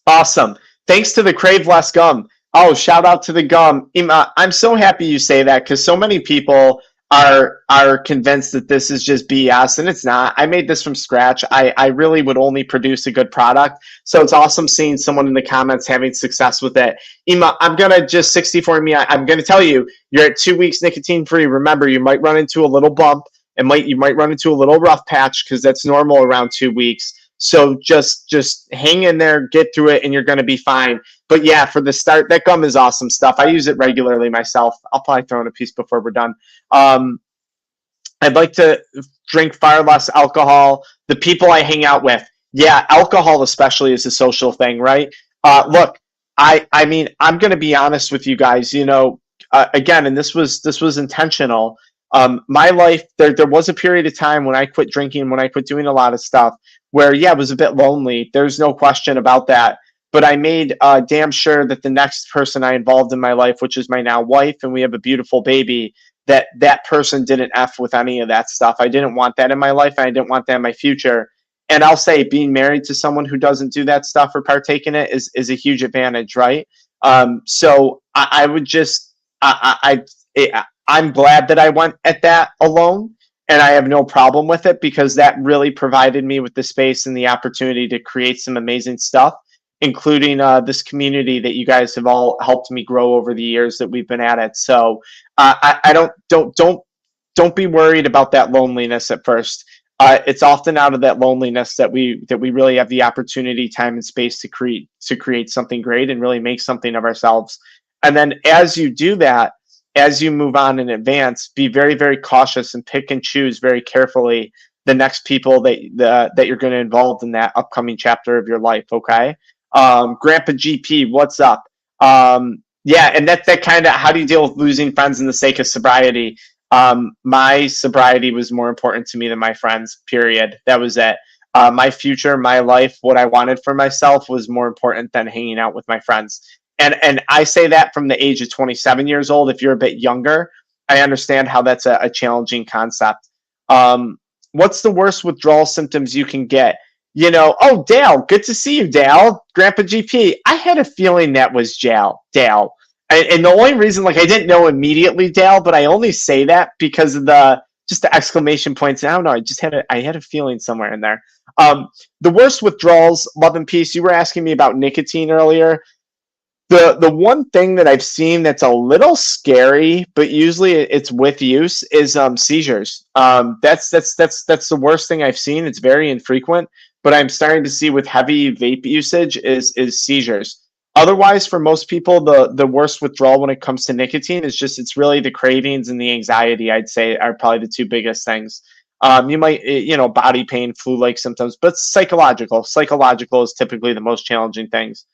Awesome. Thanks to the Crave Less Gum. Oh, shout out to the gum. Ima, I'm so happy you say that because so many people are convinced that this is just BS, and it's not. I made this from scratch. I really would only produce a good product. So it's awesome seeing someone in the comments having success with it. Ima, I'm going to just 64 me. I'm going to tell you, you're at 2 weeks nicotine free. Remember, you might run into a little bump. You might run into a little rough patch because that's normal around 2 weeks. So just hang in there, get through it, and you're going to be fine. But yeah, for the start, that gum is awesome stuff. I use it regularly myself. I'll probably throw in a piece before we're done. I'd like to drink far less alcohol. The people I hang out with, yeah, alcohol especially is a social thing, right? Look, I mean, I'm going to be honest with you guys. Again, and this was intentional. My life, there was a period of time when I quit drinking, when I quit doing a lot of stuff where, yeah, it was a bit lonely. There's no question about that. But I made damn sure that the next person I involved in my life, which is my now wife, and we have a beautiful baby, that person didn't F with any of that stuff. I didn't want that in my life. And I didn't want that in my future. And I'll say being married to someone who doesn't do that stuff or partake in it is a huge advantage, right? So I would just, I'm glad that I went at that alone, and I have no problem with it because that really provided me with the space and the opportunity to create some amazing stuff, including this community that you guys have all helped me grow over the years that we've been at it. So I don't be worried about that loneliness at first. It's often out of that loneliness that we really have the opportunity, time, and space to create something great and really make something of ourselves. And then as you do that, as you move on and advance, be very, very cautious and pick and choose very carefully the next people that you're going to involve in that upcoming chapter of your life. Okay, Grandpa GP, what's up? Yeah, and that kind of, how do you deal with losing friends in the sake of sobriety? My sobriety was more important to me than my friends, period. That was it. My future, my life, what I wanted for myself was more important than hanging out with my friends. And I say that from the age of 27 years old. If you're a bit younger, I understand how that's a challenging concept. What's the worst withdrawal symptoms you can get? Oh, Dale, good to see you, Dale. Grandpa GP, I had a feeling that was Dale. And the only reason, I didn't know immediately, Dale, but I only say that because of the exclamation points. I don't know. I had a feeling somewhere in there. The worst withdrawals, love and peace. You were asking me about nicotine earlier. The one thing that I've seen that's a little scary, but usually it's with use, is seizures. That's the worst thing I've seen. It's very infrequent, but I'm starting to see with heavy vape usage is seizures. Otherwise, for most people, the worst withdrawal when it comes to nicotine is it's really the cravings and the anxiety, I'd say, are probably the two biggest things. You might, body pain, flu-like symptoms, but psychological. Psychological is typically the most challenging things.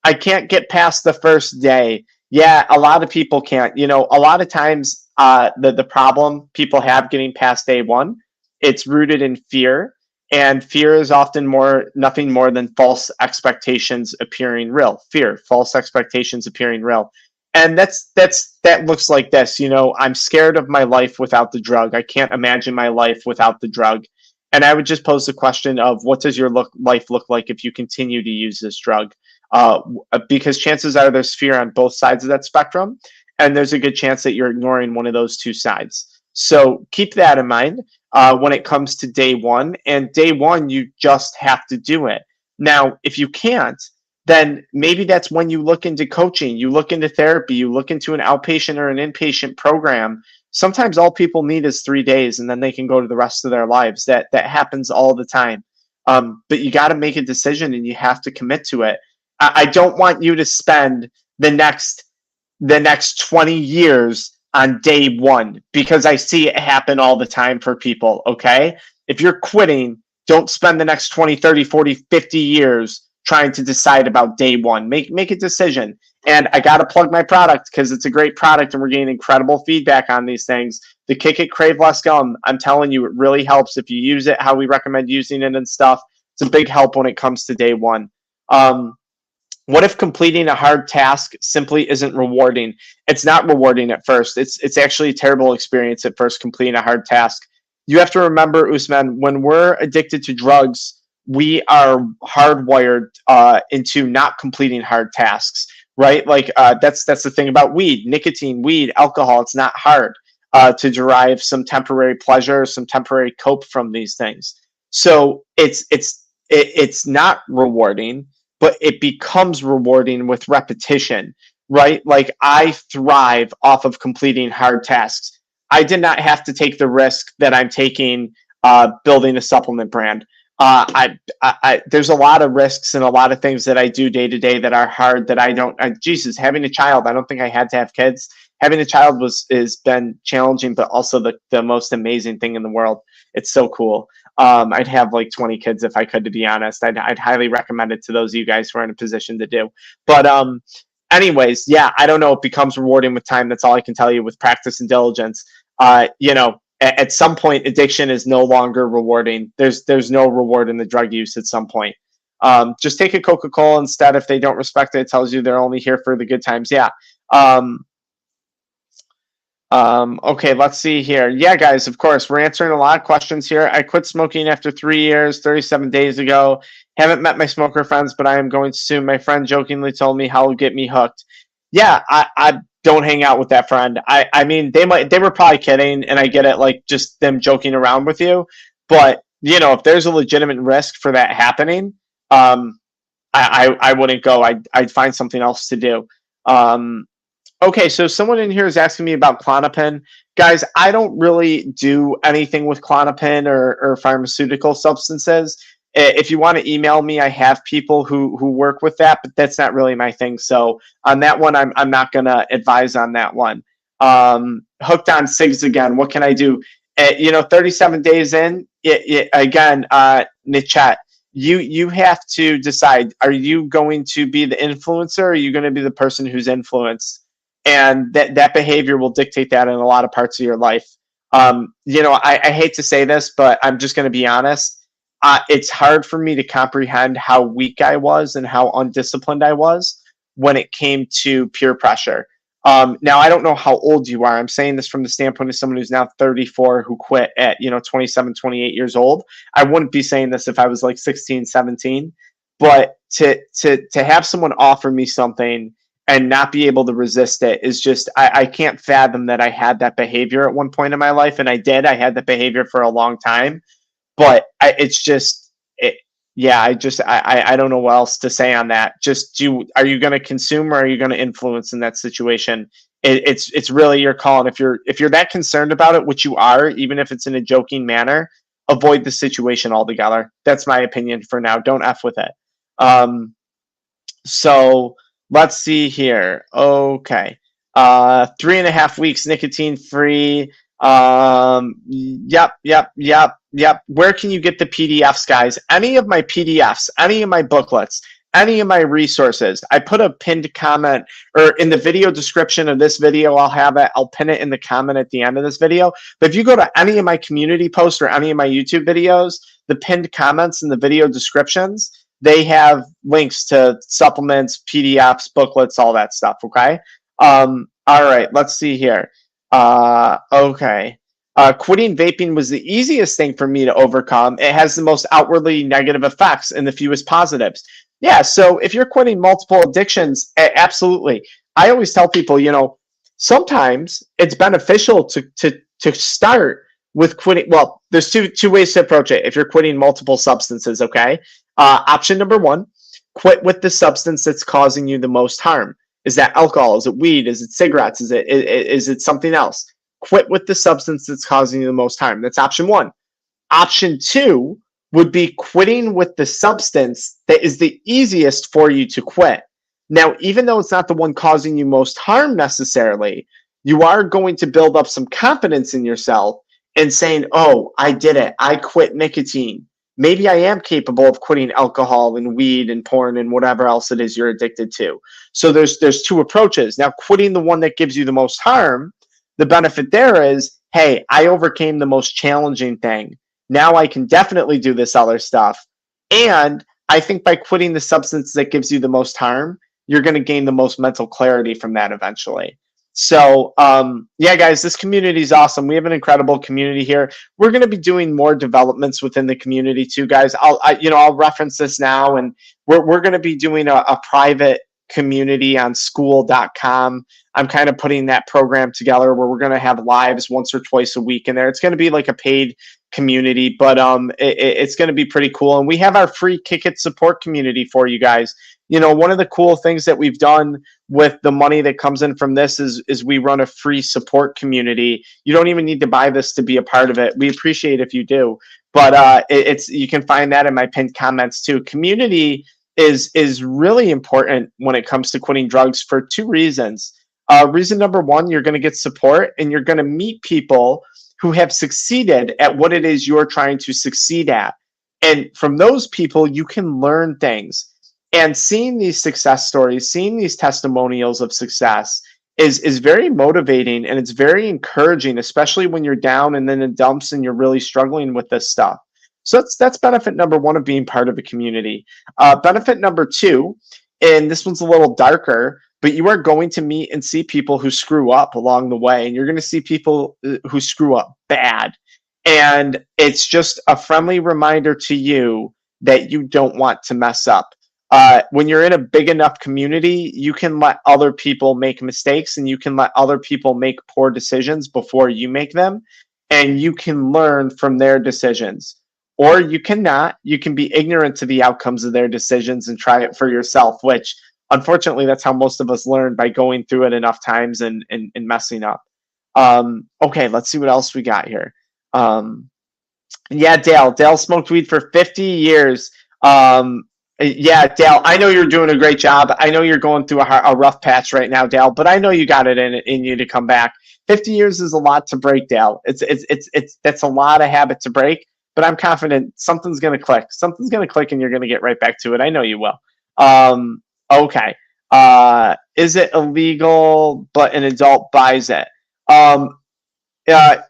I can't get past the first day. Yeah, a lot of people can't. A lot of times the problem people have getting past day one, it's rooted in fear. And fear is often nothing more than false expectations appearing real. Fear, false expectations appearing real. And that looks like this. I'm scared of my life without the drug. I can't imagine my life without the drug. And I would just pose the question of, what does your life look like if you continue to use this drug? Because chances are there's fear on both sides of that spectrum, and there's a good chance that you're ignoring one of those two sides. So keep that in mind when it comes to day one. And day one, you just have to do it. Now, if you can't, then maybe that's when you look into coaching, you look into therapy, you look into an outpatient or an inpatient program. Sometimes all people need is 3 days, and then they can go to the rest of their lives. That happens all the time. But you got to make a decision, and you have to commit to it. I don't want you to spend the next 20 years on day one, because I see it happen all the time for people. Okay. If you're quitting, don't spend the next 20, 30, 40, 50 years trying to decide about day one. Make a decision. And I got to plug my product because it's a great product and we're getting incredible feedback on these things. The Kick It Crave Less Gum, I'm telling you, it really helps if you use it how we recommend using it and stuff. It's a big help when it comes to day one. What if completing a hard task simply isn't rewarding? It's not rewarding at first. It's actually a terrible experience at first, completing a hard task. You have to remember, Usman, when we're addicted to drugs, we are hardwired into not completing hard tasks, right? That's the thing about weed, nicotine, weed, alcohol. It's not hard to derive some temporary pleasure, some temporary cope from these things. So it's not rewarding, but it becomes rewarding with repetition, right? I thrive off of completing hard tasks. I did not have to take the risk that I'm taking building a supplement brand. There's a lot of risks and a lot of things that I do day to day that are hard that I don't, Jesus, having a child, I don't think I had to have kids. Having a child has been challenging, but also the most amazing thing in the world. It's so cool. I'd have 20 kids if I could, to be honest. I'd highly recommend it to those of you guys who are in a position to do. But anyways, yeah, I don't know. It becomes rewarding with time. That's all I can tell you with practice and diligence. At some point, addiction is no longer rewarding. There's no reward in the drug use at some point. Just take a Coca-Cola instead. If they don't respect it, it tells you they're only here for the good times. Yeah. Okay, let's see here. Yeah, guys, of course, we're answering a lot of questions here. I quit smoking after 3 years, 37 days ago. Haven't met my smoker friends, but I am going to soon. My friend jokingly told me how it'll get me hooked. Yeah, I don't hang out with that friend. I mean, they were probably kidding, and I get it, like just them joking around with you. But if there's a legitimate risk for that happening, I wouldn't go. I'd find something else to do. Um, Okay, so someone in here is asking me about Klonopin. Guys, I don't really do anything with Klonopin or pharmaceutical substances. If you want to email me, I have people who work with that, but that's not really my thing. So on that one, I'm not gonna advise on that one. Hooked on cigs again. What can I do? 37 days in. Again, Nichat, you have to decide: are you going to be the influencer, or are you going to be the person who's influenced? And that behavior will dictate that in a lot of parts of your life. I hate to say this, but I'm just going to be honest. It's hard for me to comprehend how weak I was and how undisciplined I was when it came to peer pressure. Now, I don't know how old you are. I'm saying this from the standpoint of someone who's now 34 who quit at 27, 28 years old. I wouldn't be saying this if I was like 16, 17. But to have someone offer me something and not be able to resist it is just, I can't fathom that I had that behavior at one point in my life. And I had that behavior for a long time, but it's just yeah, I don't know what else to say on that. Just are you going to consume, or are you going to influence in that situation? It's really your call. And if you're that concerned about it, which you are, even if it's in a joking manner, avoid the situation altogether. That's my opinion for now. Don't F with it. So let's see here. Okay. 3.5 weeks nicotine free. Yep. Where can you get the PDFs, guys? Any of my PDFs, any of my booklets, any of my resources. I put a pinned comment or in the video description of this video. I'll have it. I'll pin it in the comment at the end of this video. But if you go to any of my community posts or any of my YouTube videos, the pinned comments in the video descriptions, they have links to supplements, PDFs, booklets, all that stuff. Okay. All right. Let's see here. Okay. Quitting vaping was the easiest thing for me to overcome. It has the most outwardly negative effects and the fewest positives. Yeah. So if you're quitting multiple addictions, absolutely. I always tell people, sometimes it's beneficial to start with quitting. Well, there's two ways to approach it. If you're quitting multiple substances, okay. Option number one, quit with the substance that's causing you the most harm. Is that alcohol? Is it weed? Is it cigarettes? Is it something else? Quit with the substance that's causing you the most harm. That's option one. Option two would be quitting with the substance that is the easiest for you to quit. Now, even though it's not the one causing you most harm necessarily, you are going to build up some confidence in yourself and saying, oh, I did it. I quit nicotine. Maybe I am capable of quitting alcohol and weed and porn and whatever else it is you're addicted to. So there's two approaches. Now, quitting the one that gives you the most harm, the benefit there is, hey, I overcame the most challenging thing. Now I can definitely do this other stuff. And I think by quitting the substance that gives you the most harm, you're going to gain the most mental clarity from that eventually. So, yeah, guys, this community is awesome. We have an incredible community here. We're going to be doing more developments within the community too, guys. I'll reference this now, and we're going to be doing a private community on school.com. I'm kind of putting that program together where we're going to have lives once or twice a week in there. It's going to be like a paid community, but it's going to be pretty cool. And we have our free Kick It support community for you guys. One of the cool things that we've done with the money that comes in from this is we run a free support community. You don't even need to buy this to be a part of it. We appreciate if you do, but you can find that in my pinned comments too. Community is really important when it comes to quitting drugs for two reasons. Reason number one, you're going to get support and you're going to meet people who have succeeded at what it is you're trying to succeed at. And from those people, you can learn things. And seeing these success stories, seeing these testimonials of success is very motivating, and it's very encouraging, especially when you're down and then in dumps and you're really struggling with this stuff. So that's benefit number one of being part of a community. Benefit number two, and this one's a little darker, but you are going to meet and see people who screw up along the way, and you're going to see people who screw up bad. And it's just a friendly reminder to you that you don't want to mess up. When you're in a big enough community, you can let other people make mistakes, and you can let other people make poor decisions before you make them, and you can learn from their decisions. Or you cannot. You can be ignorant to the outcomes of their decisions and try it for yourself, which unfortunately that's how most of us learn, by going through it enough times and messing up. Okay, let's see what else we got here. Yeah, Dale smoked weed for 50 years. Yeah, Dale, I know you're doing a great job. I know you're going through a rough patch right now, Dale, but I know you got it in you to come back. 50 years is a lot to break, Dale. That's a lot of habit to break, but I'm confident something's going to click. Something's going to click, and you're going to get right back to it. I know you will. Okay. Is it illegal, but an adult buys it? Yeah,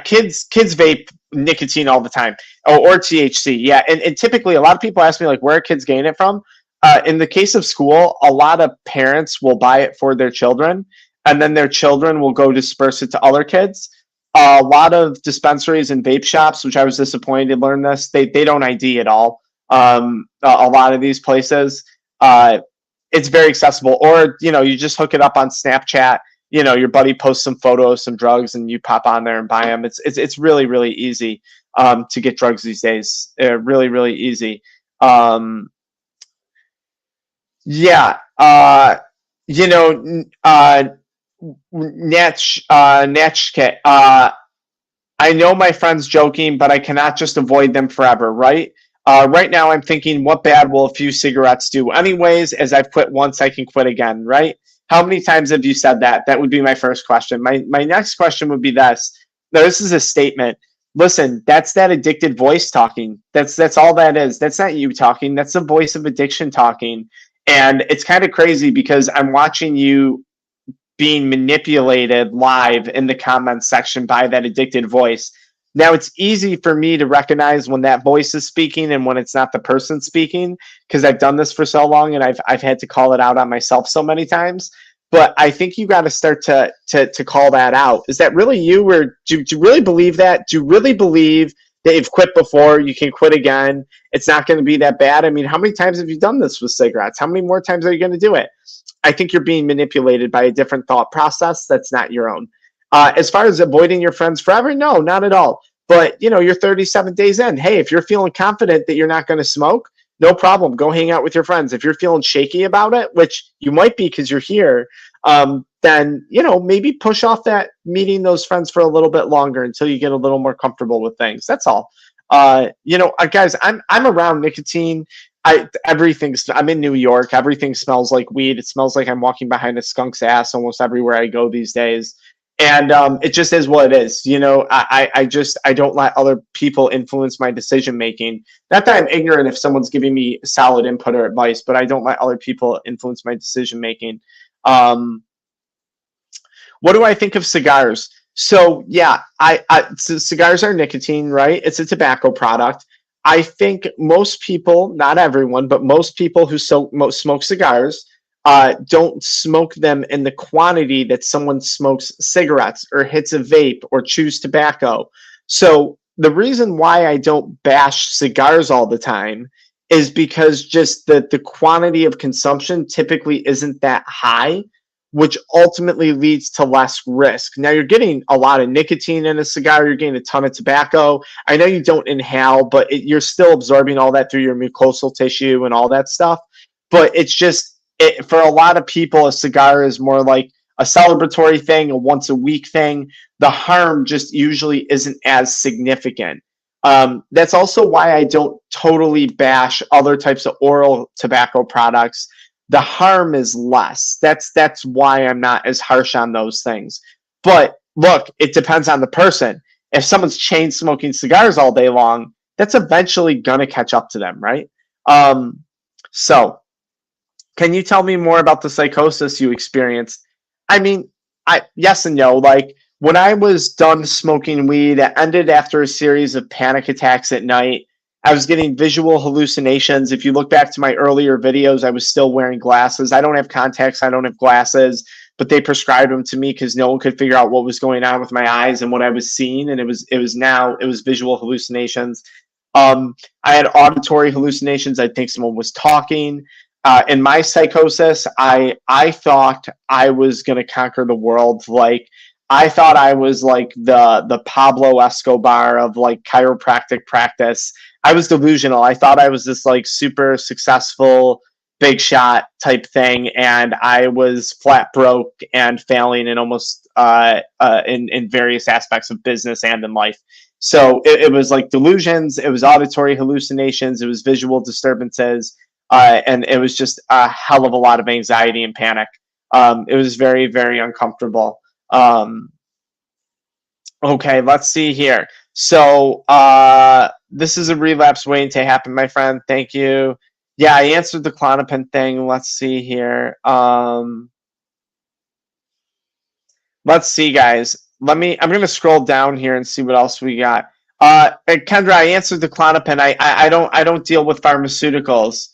kids vape nicotine all the time, or THC. Yeah, and typically a lot of people ask me, like, where are kids getting it from? In the case of school, a lot of parents will buy it for their children, and then their children will go disperse it to other kids. A lot of dispensaries and vape shops, which I was disappointed to learn this, they don't ID at all. A lot of these places, it's very accessible, or you just hook it up on Snapchat. Your buddy posts some photos, some drugs, and you pop on there and buy them. It's really, really easy to get drugs these days. Really, really easy. Yeah. Natchke. I know my friend's joking, but I cannot just avoid them forever, right? Right now, I'm thinking, what bad will a few cigarettes do? Anyways, as I've quit once, I can quit again, right? How many times have you said that? That would be my first question. My next question would be this. Now, this is a statement. Listen, that's that addicted voice talking. That's all that is. That's not you talking. That's the voice of addiction talking. And it's kind of crazy because I'm watching you being manipulated live in the comments section by that addicted voice. Now, it's easy for me to recognize when that voice is speaking and when it's not the person speaking, because I've done this for so long and I've had to call it out on myself so many times. But I think you got to start to call that out. Is that really you, or do you really believe that? Do you really believe that you've quit before, you can quit again? It's not going to be that bad. I mean, how many times have you done this with cigarettes? How many more times are you going to do it? I think you're being manipulated by a different thought process that's not your own. As far as avoiding your friends forever, no, not at all. But, you're 37 days in. Hey, if you're feeling confident that you're not going to smoke, no problem. Go hang out with your friends. If you're feeling shaky about it, which you might be because you're here, then, maybe push off that meeting those friends for a little bit longer until you get a little more comfortable with things. That's all. Guys, I'm around nicotine. I'm in New York. Everything smells like weed. It smells like I'm walking behind a skunk's ass almost everywhere I go these days. And it just is what it is. I don't let other people influence my decision making. Not that I'm ignorant if someone's giving me solid input or advice, but I don't let other people influence my decision making. What do I think of cigars? So yeah, so cigars are nicotine, right? It's a tobacco product. I think most people, not everyone, but most people who smoke cigars don't smoke them in the quantity that someone smokes cigarettes or hits a vape or chews tobacco. So the reason why I don't bash cigars all the time is because just the quantity of consumption typically isn't that high, which ultimately leads to less risk. Now, you're getting a lot of nicotine in a cigar. You're getting a ton of tobacco. I know you don't inhale, but you're still absorbing all that through your mucosal tissue and all that stuff. But it's just, for a lot of people, a cigar is more like a celebratory thing, a once-a-week thing. The harm just usually isn't as significant. That's also why I don't totally bash other types of oral tobacco products. The harm is less. That's why I'm not as harsh on those things. But look, it depends on the person. If someone's chain smoking cigars all day long, that's eventually gonna catch up to them, right? So can you tell me more about the psychosis you experienced? I mean, yes and no. Like, when I was done smoking weed, it ended after a series of panic attacks at night. I was getting visual hallucinations. If you look back to my earlier videos, I was still wearing glasses. I don't have contacts. I don't have glasses, but they prescribed them to me because no one could figure out what was going on with my eyes and what I was seeing. And it was visual hallucinations. I had auditory hallucinations. I think someone was talking. In my psychosis, I thought I was going to conquer the world. Like, I thought I was like the Pablo Escobar of like chiropractic practice. I was delusional. I thought I was this like super successful big shot type thing, and I was flat broke and failing in almost in various aspects of business and in life. So it was like delusions, it was auditory hallucinations, it was visual disturbances, and it was just a hell of a lot of anxiety and panic. It was very, very uncomfortable. Okay, let's see here. So this is a relapse waiting to happen, my friend. Thank you. Yeah, I answered the Klonopin thing. Let's see here. Let's see, guys. I'm going to scroll down here and see what else we got. Kendra, I answered the Klonopin. I don't deal with pharmaceuticals.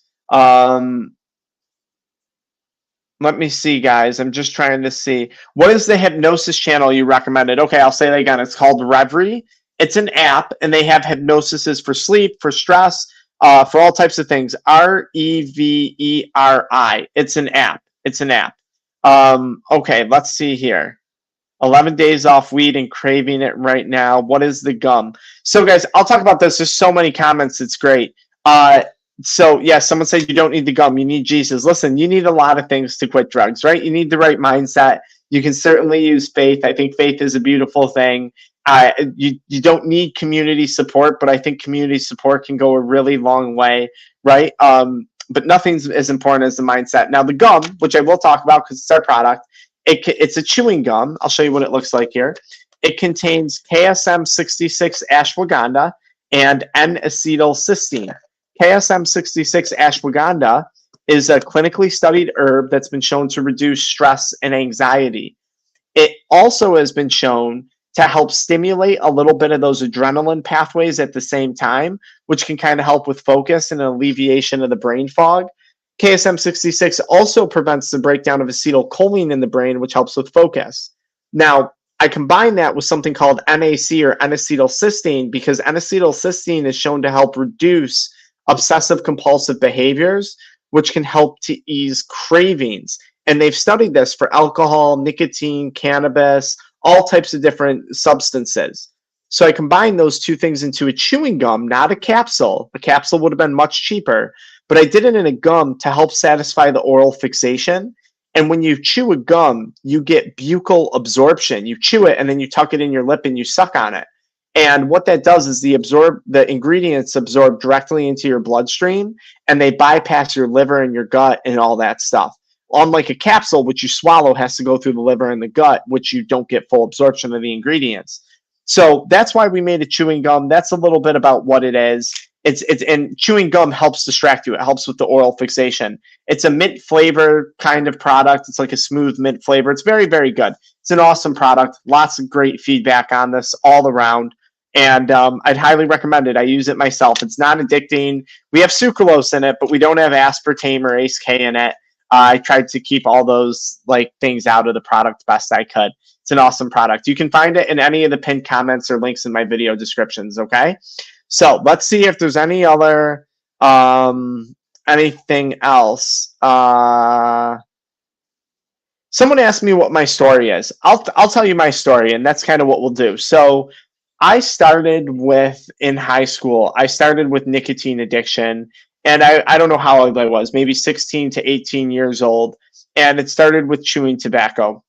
Let me see, guys. I'm just trying to see. What is the hypnosis channel you recommended? Okay, I'll say that again. It's called Reverie. It's an app, and they have hypnosises for sleep, for stress, for all types of things. Reveri. It's an app. It's an app. Okay, let's see here. 11 days off weed and craving it right now. What is the gum? So, guys, I'll talk about this. There's so many comments. It's great. So, yeah, someone said you don't need the gum. You need Jesus. Listen, you need a lot of things to quit drugs, right? You need the right mindset. You can certainly use faith. I think faith is a beautiful thing. You don't need community support, but I think community support can go a really long way, right? But nothing's as important as the mindset. Now, the gum, which I will talk about because it's our product, it's a chewing gum. I'll show you what it looks like here. It contains KSM-66 ashwagandha and N-acetylcysteine. KSM-66 ashwagandha is a clinically studied herb that's been shown to reduce stress and anxiety. It also has been shown to help stimulate a little bit of those adrenaline pathways at the same time, which can kind of help with focus and alleviation of the brain fog. KSM-66 also prevents the breakdown of acetylcholine in the brain, which helps with focus. Now, I combine that with something called NAC or N-acetylcysteine because N-acetylcysteine is shown to help reduce obsessive compulsive behaviors, which can help to ease cravings. And they've studied this for alcohol, nicotine, cannabis, all types of different substances. So I combined those two things into a chewing gum, not a capsule. A capsule would have been much cheaper, but I did it in a gum to help satisfy the oral fixation. And when you chew a gum, you get buccal absorption. You chew it and then you tuck it in your lip and you suck on it. And what that does is the ingredients absorb directly into your bloodstream and they bypass your liver and your gut and all that stuff. Unlike a capsule, which you swallow, has to go through the liver and the gut, which you don't get full absorption of the ingredients. So that's why we made a chewing gum. That's a little bit about what it is. And chewing gum helps distract you. It helps with the oral fixation. It's a mint flavor kind of product. It's like a smooth mint flavor. It's very, very good. It's an awesome product. Lots of great feedback on this all around. And I'd highly recommend it. I use it myself. It's not addicting. We have sucralose in it, but we don't have aspartame or ACE K in it. I tried to keep all those things out of the product best I could. It's an awesome product. You can find it in any of the pinned comments or links in my video descriptions, okay? So let's see if there's any other anything else. Someone asked me what my story is. I'll tell you my story, and that's kind of what we'll do. So I started in high school, I started with nicotine addiction. And I don't know how old I was, maybe 16 to 18 years old. And it started with chewing tobacco.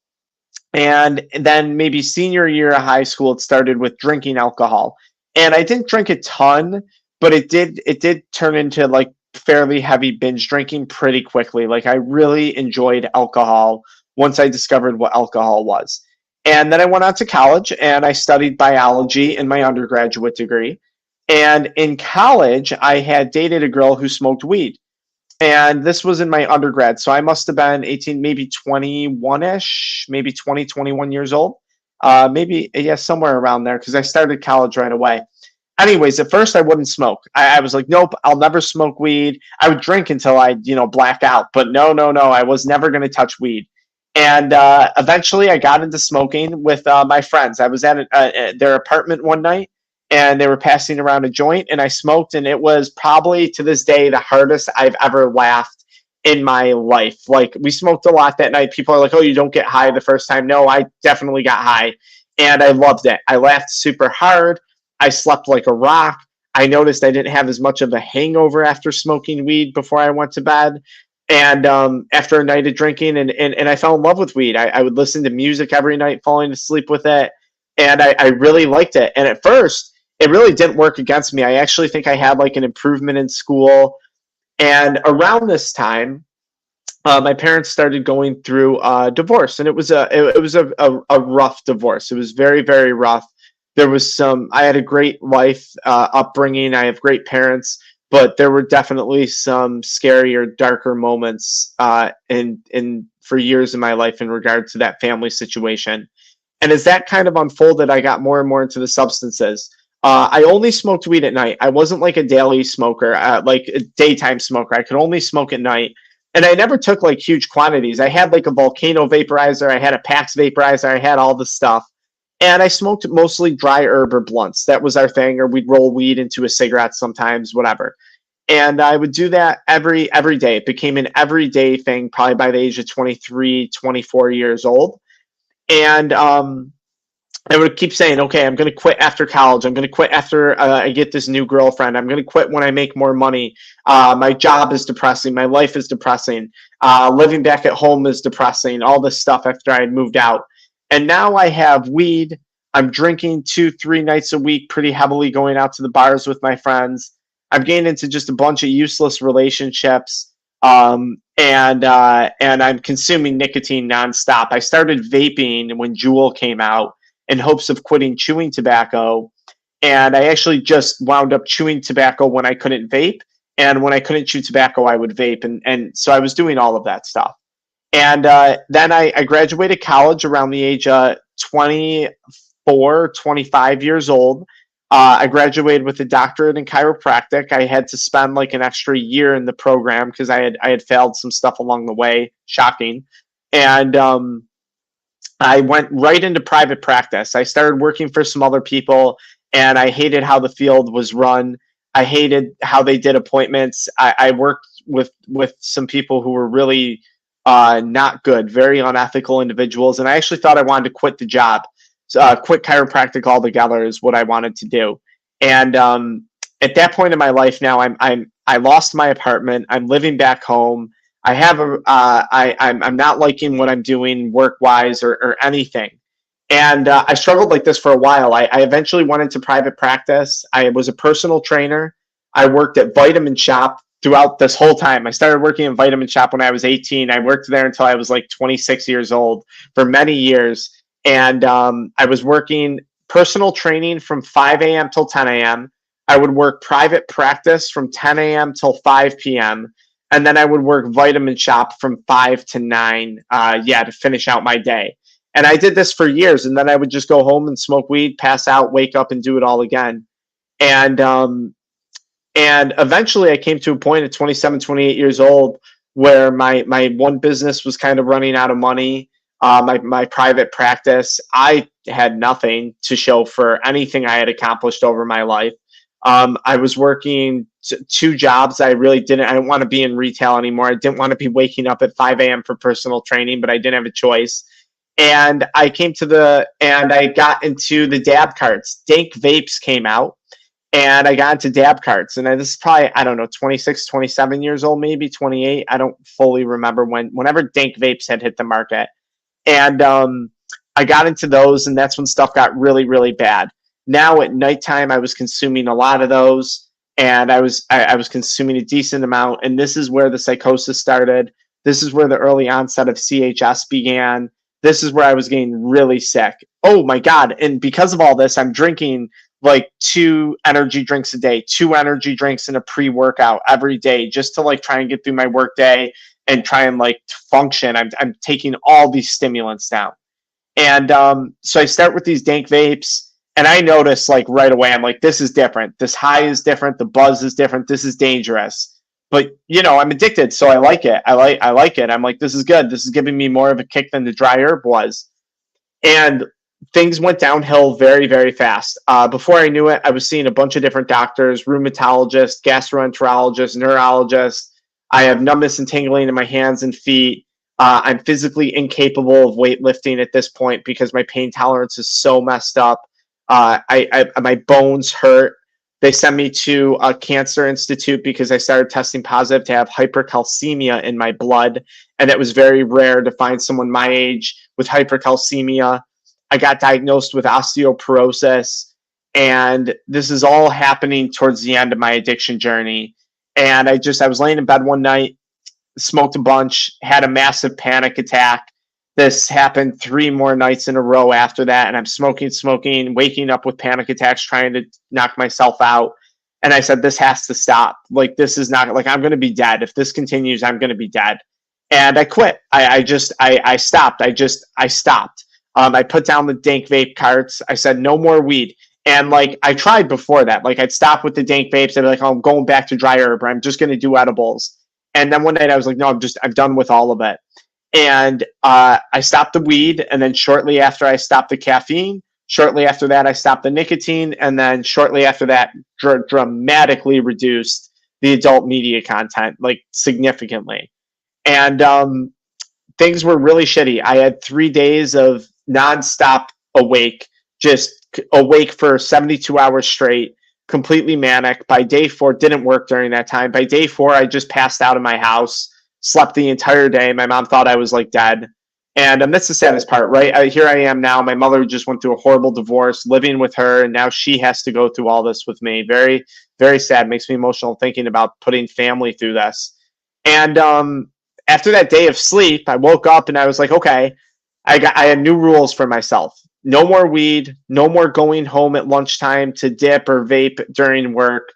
And then maybe senior year of high school, it started with drinking alcohol. And I didn't drink a ton, but it did turn into fairly heavy binge drinking pretty quickly. I really enjoyed alcohol once I discovered what alcohol was. And then I went on to college and I studied biology in my undergraduate degree. And in college, I had dated a girl who smoked weed. And this was in my undergrad. So I must have been 18, maybe 21-ish, maybe 20, 21 years old. Maybe, yeah, somewhere around there because I started college right away. anyways, at first I wouldn't smoke. I was like, nope, I'll never smoke weed. I would drink until I, black out. But no, no, no, I was never going to touch weed. And eventually I got into smoking with my friends. I was at their apartment one night and they were passing around a joint and I smoked. And it was probably to this day the hardest I've ever laughed in my life. Like, we smoked a lot that night. People are like, oh, you don't get high the first time. No, I definitely got high. And I loved it. I laughed super hard. I slept like a rock. I noticed I didn't have as much of a hangover after smoking weed before I went to bed. And after a night of drinking, and I fell in love with weed. I would listen to music every night, falling asleep with it. And I really liked it. And at first, it really didn't work against me. I actually think I had like an improvement in school. And around this time, my parents started going through divorce, and it was a rough divorce. It was very, very rough. There was I had a great life upbringing. I have great parents, but there were definitely some scarier, darker moments in for years in my life in regard to that family situation. And as that kind of unfolded, I got more and more into the substances. I only smoked weed at night. I wasn't like a daily smoker, like a daytime smoker. I could only smoke at night. And I never took like huge quantities. I had like a Volcano vaporizer. I had a Pax vaporizer. I had all the stuff. And I smoked mostly dry herb or blunts. That was our thing. Or we'd roll weed into a cigarette sometimes, whatever. And I would do that every day. It became an everyday thing probably by the age of 23, 24 years old. And I would keep saying, okay, I'm going to quit after college. I'm going to quit after I get this new girlfriend. I'm going to quit when I make more money. My job is depressing. My life is depressing. Living back at home is depressing. All this stuff after I had moved out. And now I have weed. I'm drinking 2-3 nights a week pretty heavily, going out to the bars with my friends. I've gained into just a bunch of useless relationships. And I'm consuming nicotine nonstop. I started vaping when Juul came out in hopes of quitting chewing tobacco. And I actually just wound up chewing tobacco when I couldn't vape. And when I couldn't chew tobacco, I would vape. And so I was doing all of that stuff. And then I graduated college around the age of 24, 25 years old. I graduated with a doctorate in chiropractic. I had to spend like an extra year in the program because I had failed some stuff along the way. Shocking. And I went right into private practice. I started working for some other people, and I hated how the field was run. I hated how they did appointments. I worked with some people who were really not good, very unethical individuals, and I actually thought I wanted to quit the job. Quit chiropractic altogether is what I wanted to do. And at that point in my life now, I lost my apartment. I'm living back home. I have I'm not liking what I'm doing work wise or anything. And I struggled like this for a while. I eventually went into private practice. I was a personal trainer. I worked at Vitamin Shop throughout this whole time. I started working at Vitamin Shop when I was 18. I worked there until I was like 26 years old for many years. And I was working personal training from 5 a.m. till 10 a.m. I would work private practice from 10 a.m. till 5 p.m. And then I would work Vitamin Shop from 5 to 9, to finish out my day. And I did this for years. And then I would just go home and smoke weed, pass out, wake up, and do it all again. And eventually I came to a point at 27, 28 years old where my one business was kind of running out of money. My private practice, I had nothing to show for anything I had accomplished over my life. I was working 2 jobs. I didn't want to be in retail anymore. I didn't want to be waking up at 5 a.m. for personal training, but I didn't have a choice. And I got into the dab carts. Dank vapes came out, and I got into dab carts. And this is probably, 26, 27 years old, maybe 28. I don't fully remember whenever dank vapes had hit the market. And I got into those, and that's when stuff got really, really bad. Now at nighttime, I was consuming a lot of those, and I was consuming a decent amount. And this is where the psychosis started. This is where the early onset of CHS began. This is where I was getting really sick. Oh my God. And because of all this, I'm drinking like 2 energy drinks a day, 2 energy drinks and a pre-workout every day just to like try and get through my work day and try and like function. I'm taking all these stimulants down. And so I start with these dank vapes, And I noticed like right away, I'm like, this is different. This high is different. The buzz is different. This is dangerous. But I'm addicted, so I like it. I like it. I'm like, this is good. This is giving me more of a kick than the dry herb was. And things went downhill very, very fast. Before I knew it, I was seeing a bunch of different doctors, rheumatologists, gastroenterologists, neurologists. I have numbness and tingling in my hands and feet. I'm physically incapable of weightlifting at this point because my pain tolerance is so messed up. My bones hurt. They sent me to a cancer institute because I started testing positive to have hypercalcemia in my blood. And it was very rare to find someone my age with hypercalcemia. I got diagnosed with osteoporosis. And this is all happening towards the end of my addiction journey. And I was laying in bed one night, smoked a bunch, had a massive panic attack. This happened 3 more nights in a row after that. And I'm smoking, waking up with panic attacks, trying to knock myself out. And I said, this has to stop. Like, this is not, like, I'm going to be dead. If this continues, I'm going to be dead. And I quit. I stopped. I stopped. I put down the dank vape carts. I said, no more weed. And like, I tried before that. Like, I'd stop with the dank vapes. I'd be like, oh, I'm going back to dry herb, or I'm just going to do edibles. And then one night I was like, no, I'm done with all of it. And I stopped the weed, and then shortly after I stopped the caffeine, shortly after that I stopped the nicotine, and then shortly after that dramatically reduced the adult media content, like significantly. And things were really shitty. I had 3 days of nonstop awake, just awake for 72 hours straight, completely manic. By day 4, didn't work during that time. By day 4, I just passed out of my house. Slept the entire day. My mom thought I was like dead. And that's the saddest part, right? Here I am now. My mother just went through a horrible divorce, living with her, and now she has to go through all this with me. Very, very sad. Makes me emotional thinking about putting family through this. And after that day of sleep, I woke up and I was like, okay, I had new rules for myself. No more weed. No more going home at lunchtime to dip or vape during work.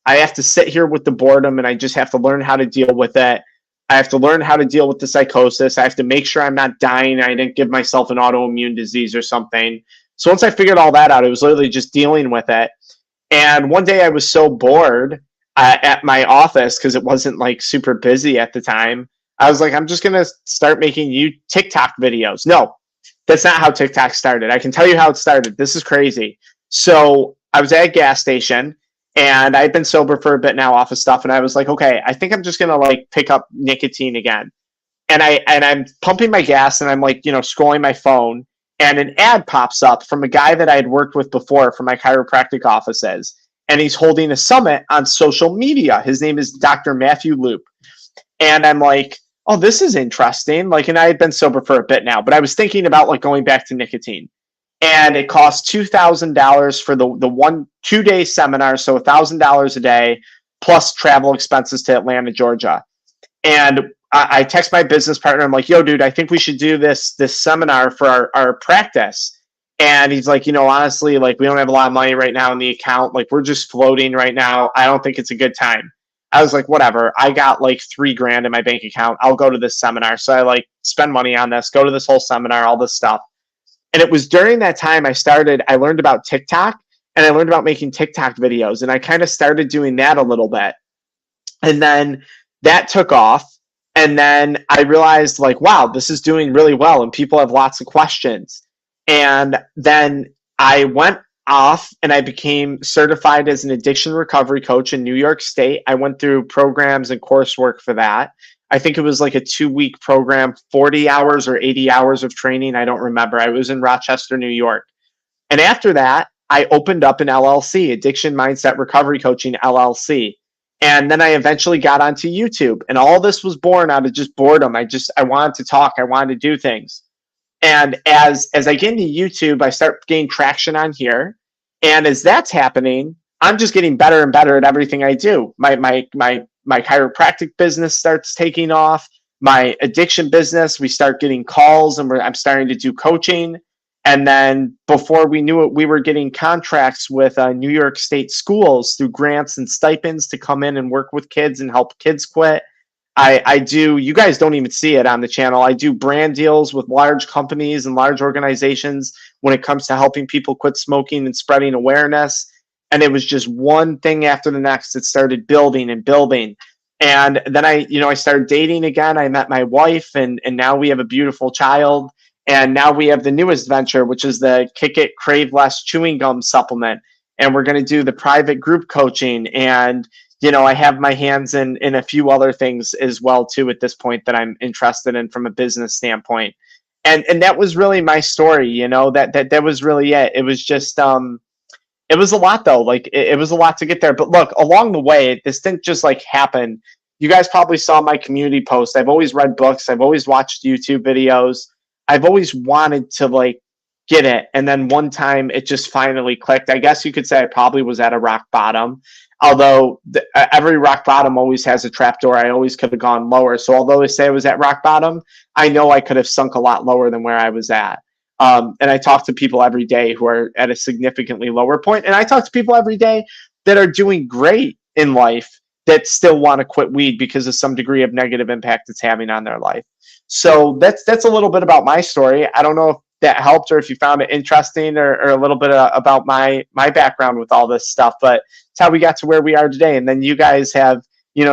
I have to sit here with the boredom, and I just have to learn how to deal with it. I have to learn how to deal with the psychosis. I have to make sure I'm not dying. I didn't give myself an autoimmune disease or something. So once I figured all that out, it was literally just dealing with it. And one day I was so bored at my office because it wasn't like super busy at the time. I was like, I'm just going to start making TikTok videos. No, that's not how TikTok started. I can tell you how it started. This is crazy. So I was at a gas station. And I've been sober for a bit now off of stuff. And I was like, okay, I think I'm just going to like pick up nicotine again. And I'm pumping my gas, and I'm like, scrolling my phone, and an ad pops up from a guy that I had worked with before from my chiropractic offices. And he's holding a summit on social media. His name is Dr. Matthew Loop. And I'm like, oh, this is interesting. Like, and I had been sober for a bit now, but I was thinking about like going back to nicotine. And it costs $2,000 for the 2-day seminar, so $1,000 a day, plus travel expenses to Atlanta, Georgia. And I text my business partner. I'm like, yo, dude, I think we should do this seminar for our practice. And he's like, honestly, like, we don't have a lot of money right now in the account. Like, we're just floating right now. I don't think it's a good time. I was like, whatever. I got like $3,000 in my bank account. I'll go to this seminar. So I like spend money on this, go to this whole seminar, all this stuff. And it was during that time I learned about TikTok, and I learned about making TikTok videos, and I kind of started doing that a little bit. And then that took off. And then I realized like, wow, this is doing really well, and people have lots of questions. And then I went off and I became certified as an addiction recovery coach in New York State. I went through programs and coursework for that. I think it was like a 2-week program, 40 hours or 80 hours of training. I don't remember. I was in Rochester, New York. And after that, I opened up an LLC, AddictionMindset Recovery Coaching LLC. And then I eventually got onto YouTube. And all this was born out of just boredom. I wanted to talk. I wanted to do things. And as I get into YouTube, I start gaining traction on here. And as that's happening, I'm just getting better and better at everything I do. My chiropractic business starts taking off. My addiction business, we start getting calls, and I'm starting to do coaching. And then before we knew it, we were getting contracts with New York State schools through grants and stipends to come in and work with kids and help kids quit. I do, you guys don't even see it on the channel. I do brand deals with large companies and large organizations when it comes to helping people quit smoking and spreading awareness. And it was just one thing after the next. It started building and building. And then I started dating again. I met my wife, and now we have a beautiful child. And now we have the newest venture, which is the Kick It Crave Less chewing gum supplement. And we're going to do the private group coaching, and I have my hands in a few other things as well too at this point that I'm interested in from a business standpoint. And that was really my story, that was really it. It was just it was a lot though. Like it was a lot to get there. But look, along the way, this didn't just like happen. You guys probably saw my community post. I've always read books. I've always watched YouTube videos. I've always wanted to like get it. And then one time it just finally clicked. I guess you could say I probably was at a rock bottom. Although every rock bottom always has a trapdoor. I always could have gone lower. So although I say I was at rock bottom, I know I could have sunk a lot lower than where I was at. And I talk to people every day who are at a significantly lower point. And I talk to people every day that are doing great in life that still want to quit weed because of some degree of negative impact it's having on their life. So that's a little bit about my story. I don't know if that helped or if you found it interesting or a little bit about my background with all this stuff, but it's how we got to where we are today. And then you guys have,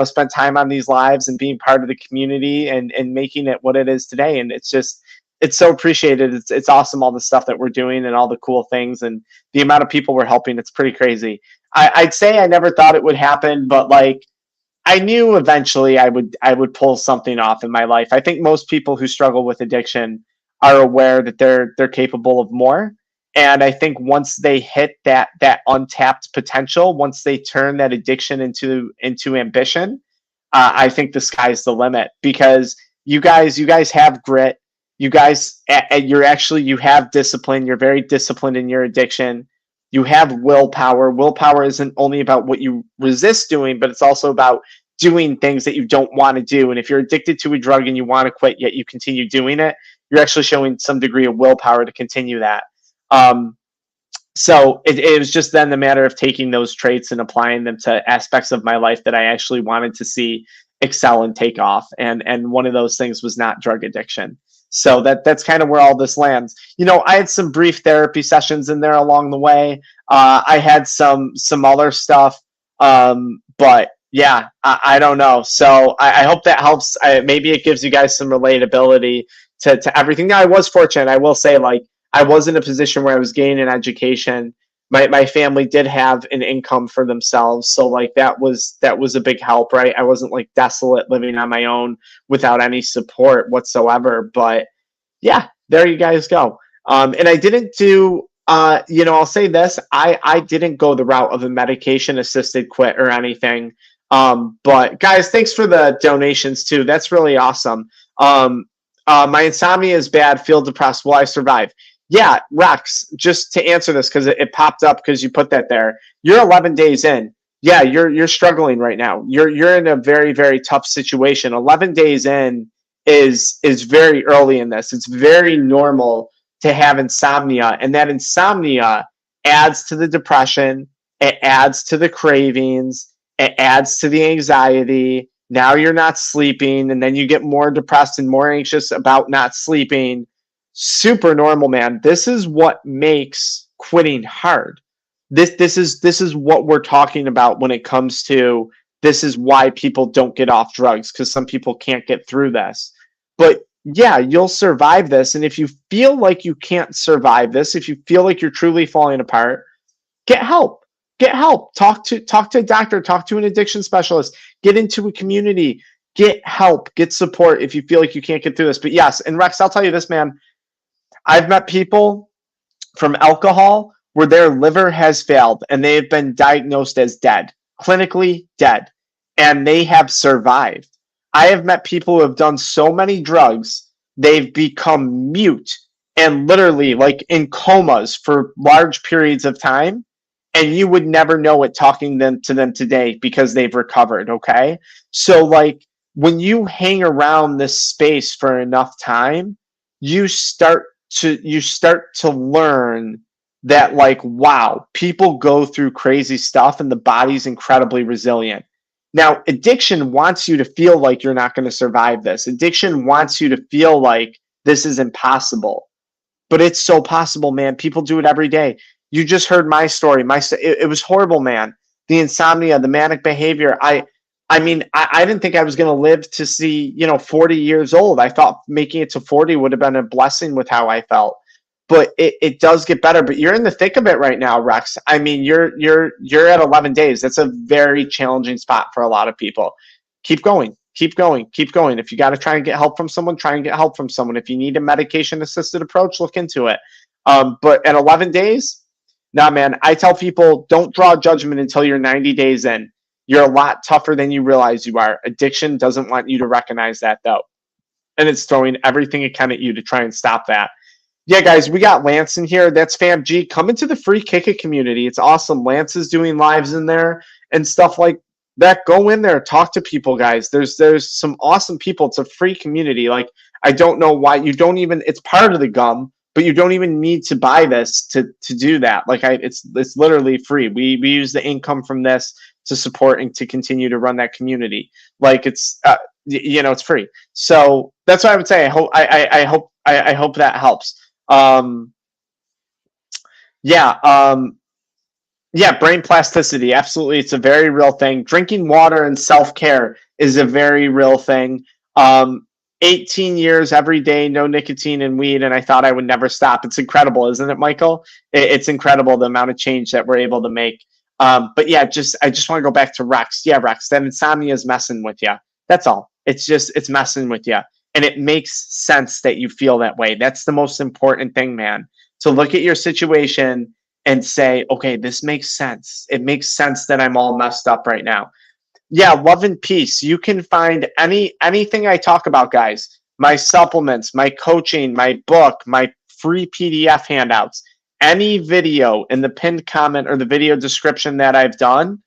spent time on these lives and being part of the community and making it what it is today. And it's so appreciated. It's awesome. All the stuff that we're doing and all the cool things and the amount of people we're helping. It's pretty crazy. I'd say I never thought it would happen, but like, I knew eventually I would pull something off in my life. I think most people who struggle with addiction are aware that they're capable of more. And I think once they hit that untapped potential, once they turn that addiction into ambition, I think the sky's the limit, because you guys have grit. You guys, you have discipline. You're very disciplined in your addiction. You have willpower. Willpower isn't only about what you resist doing, but it's also about doing things that you don't want to do. And if you're addicted to a drug and you want to quit, yet you continue doing it, you're actually showing some degree of willpower to continue that. So it was just then the matter of taking those traits and applying them to aspects of my life that I actually wanted to see excel and take off. And one of those things was not drug addiction. So that's kind of where all this lands. I had some brief therapy sessions in there along the way. I had some other stuff, but yeah, I don't know. So I hope that helps. Maybe it gives you guys some relatability to everything. Now, I was fortunate. I will say, like, I was in a position where I was gaining an education. My family did have an income for themselves, so like that was a big help, right? I wasn't like desolate living on my own without any support whatsoever. But yeah, there you guys go. And I didn't do, I'll say this: I didn't go the route of a medication assisted quit or anything. But guys, thanks for the donations too. That's really awesome. My insomnia is bad. Feel depressed. Will I survive? Yeah, Rex, just to answer this, because it popped up because you put that there. You're 11 days in. Yeah, you're struggling right now. You're in a very, very tough situation. 11 days in is very early in this. It's very normal to have insomnia, and that insomnia adds to the depression. It adds to the cravings. It adds to the anxiety. Now you're not sleeping, and then you get more depressed and more anxious about not sleeping. Super normal, man. This is what makes quitting hard. This is what we're talking about when it comes to this is why people don't get off drugs, because some people can't get through this. But yeah, you'll survive this. And if you feel like you can't survive this, if you feel like you're truly falling apart, get help. Get help. Talk to a doctor, talk to an addiction specialist, get into a community, get help, get support if you feel like you can't get through this. But yes, and Rex, I'll tell you this, man. I've met people from alcohol where their liver has failed and they have been diagnosed as dead, clinically dead, and they have survived. I have met people who have done so many drugs, they've become mute and literally like in comas for large periods of time. And you would never know it talking to them today because they've recovered, okay? So like when you hang around this space for enough time, you start to learn that like, wow, people go through crazy stuff and the body's incredibly resilient. Now, addiction wants you to feel like you're not going to survive this. Addiction wants you to feel like this is impossible, but it's so possible, man. People do it every day. You just heard my story. It was horrible, man. The insomnia, the manic behavior. I mean, I didn't think I was going to live to see, 40 years old. I thought making it to 40 would have been a blessing with how I felt. But it does get better. But you're in the thick of it right now, Rex. I mean, you're at 11 days. That's a very challenging spot for a lot of people. Keep going. Keep going. Keep going. If you got to try and get help from someone, try and get help from someone. If you need a medication-assisted approach, look into it. But at 11 days, nah, man, I tell people don't draw judgment until you're 90 days in. You're a lot tougher than you realize you are. Addiction doesn't want you to recognize that, though. And it's throwing everything it can at you to try and stop that. Yeah, guys, we got Lance in here. That's FamG. Come into the free Kick It community. It's awesome. Lance is doing lives in there and stuff like that. Go in there, talk to people, guys. There's some awesome people. It's a free community. Like, I don't know why you don't even. It's part of the gum, but you don't even need to buy this to do that. Like, it's literally free. We use the income from this to support and to continue to run that community. Like, it's it's free. So that's what I would say. I hope that helps. Brain plasticity. Absolutely. It's a very real thing. Drinking water and self-care is a very real thing. 18 years every day, no nicotine and weed, and I thought I would never stop. It's incredible, isn't it, Michael? It's incredible the amount of change that we're able to make. But yeah, I just want to go back to Rex. Yeah, Rex, that insomnia is messing with you. That's all. It's messing with you. And it makes sense that you feel that way. That's the most important thing, man. To look at your situation and say, okay, this makes sense. It makes sense that I'm all messed up right now. Yeah, love and peace. You can find anything I talk about, guys. My supplements, my coaching, my book, my free PDF handouts, any video in the pinned comment or the video description that I've done,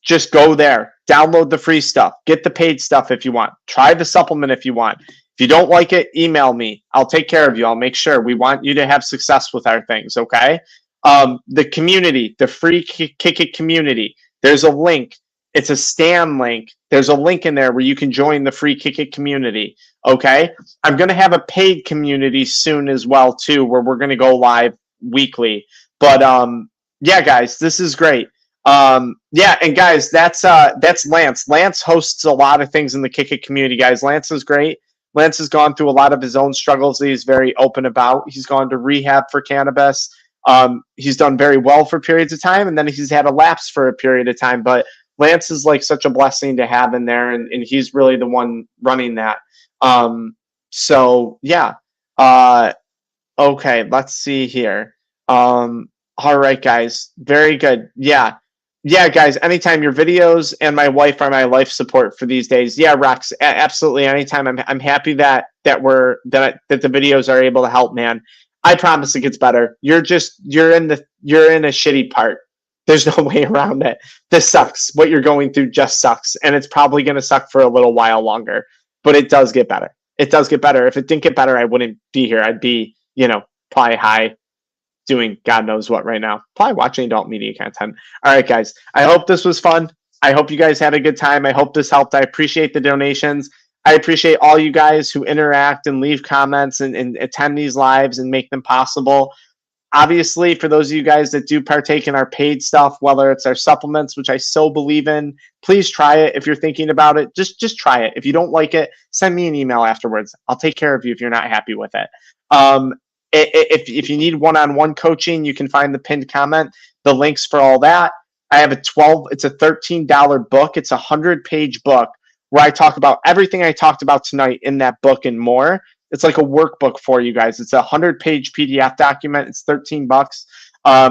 just go there. Download the free stuff. Get the paid stuff if you want. Try the supplement if you want. If you don't like it, email me. I'll take care of you. I'll make sure. We want you to have success with our things, okay? The community, the free Kick It community, there's a link. It's a Stan link. There's a link in there where you can join the free Kick It community, okay? I'm going to have a paid community soon as well, too, where we're going to go live weekly. But, yeah, guys, this is great. Yeah, and guys, that's Lance. Lance hosts a lot of things in the Kick It community, guys. Lance is great. Lance has gone through a lot of his own struggles that he's very open about. He's gone to rehab for cannabis. He's done very well for periods of time, and then he's had a lapse for a period of time. But Lance is like such a blessing to have in there, and he's really the one running that. So yeah. Okay, let's see here. All right, guys. Very good. Yeah. Yeah, guys, anytime. Your videos and my wife are my life support for these days. Yeah, Rex, absolutely. Anytime. I'm happy that the videos are able to help, man. I promise it gets better. You're in a shitty part. There's no way around it. This sucks. What you're going through just sucks, and it's probably going to suck for a little while longer. But it does get better. It does get better. If it didn't get better, I wouldn't be here. I'd be, probably high, doing God knows what right now. Probably watching adult media content. All right, guys. I hope this was fun. I hope you guys had a good time. I hope this helped. I appreciate the donations. I appreciate all you guys who interact and leave comments and attend these lives and make them possible. Obviously, for those of you guys that do partake in our paid stuff, whether it's our supplements, which I so believe in, please try it. If you're thinking about it, just try it. If you don't like it, send me an email afterwards. I'll take care of you if you're not happy with it. If you need one-on-one coaching, you can find the pinned comment, the links for all that. I have it's a $13 book. It's a 100-page book where I talk about everything I talked about tonight in that book and more. It's like a workbook for you guys. It's a 100-page PDF document. It's $13.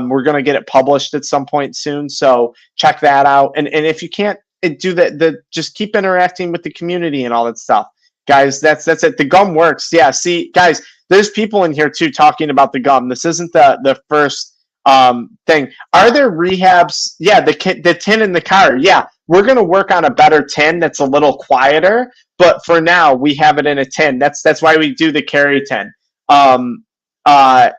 We're going to get it published at some point soon. So check that out. And if you can't do that, just keep interacting with the community and all that stuff. Guys, that's it. The gum works. Yeah, see, guys, there's people in here too talking about the gum. This isn't the first thing. Are there rehabs? Yeah, the tin in the car. Yeah, we're going to work on a better tin that's a little quieter. But for now, we have it in a tin. That's why we do the carry tin. Are the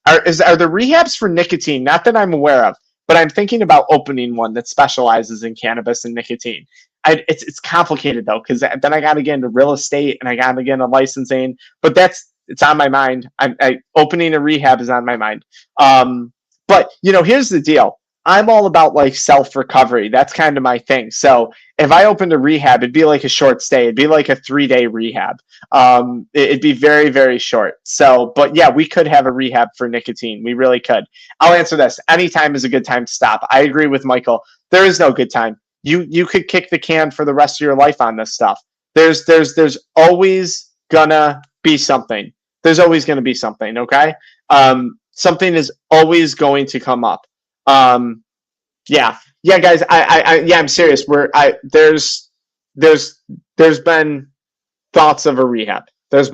rehabs for nicotine? Not that I'm aware of. but I'm thinking about opening one that specializes in cannabis and nicotine. It's complicated though, because then I got to get into real estate and I got to get into licensing. But it's on my mind. Opening a rehab is on my mind. But here's the deal. I'm all about like self recovery. That's kind of my thing. So if I opened a rehab, it'd be like a short stay. It'd be like a 3-day rehab. It'd be very, very short. So, but yeah, we could have a rehab for nicotine. We really could. I'll answer this. Anytime is a good time to stop. I agree with Michael. There is no good time. You could kick the can for the rest of your life on this stuff. There's always gonna be something. There's always gonna be something. Okay. Something is always going to come up. Yeah, guys. I'm serious. There's been thoughts of a rehab. It's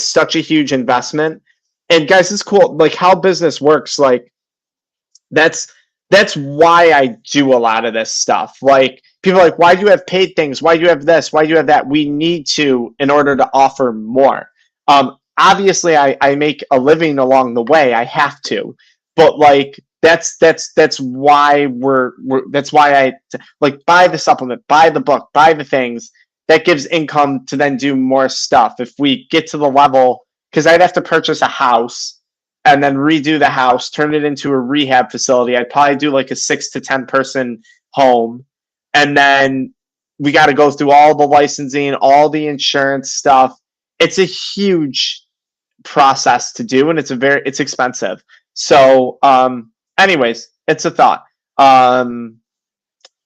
such a huge investment. And guys, it's cool. Like how business works. Like that's why I do a lot of this stuff. Like people are like, why do you have paid things? Why do you have this? Why do you have that? We need to in order to offer more. Obviously I make a living along the way. I have to, but like that's why that's why I like buy the supplement, buy the book, buy the things that gives income to then do more stuff. If we get to the level, because I'd have to purchase a house and then redo the house, turn it into a rehab facility. I'd probably do like a 6 to 10 person home, and then we got to go through all the licensing, all the insurance stuff. It's a huge process to do, and it's expensive. So, anyways, it's a thought.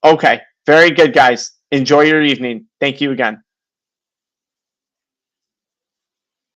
Okay, very good, guys. Enjoy your evening. Thank you again.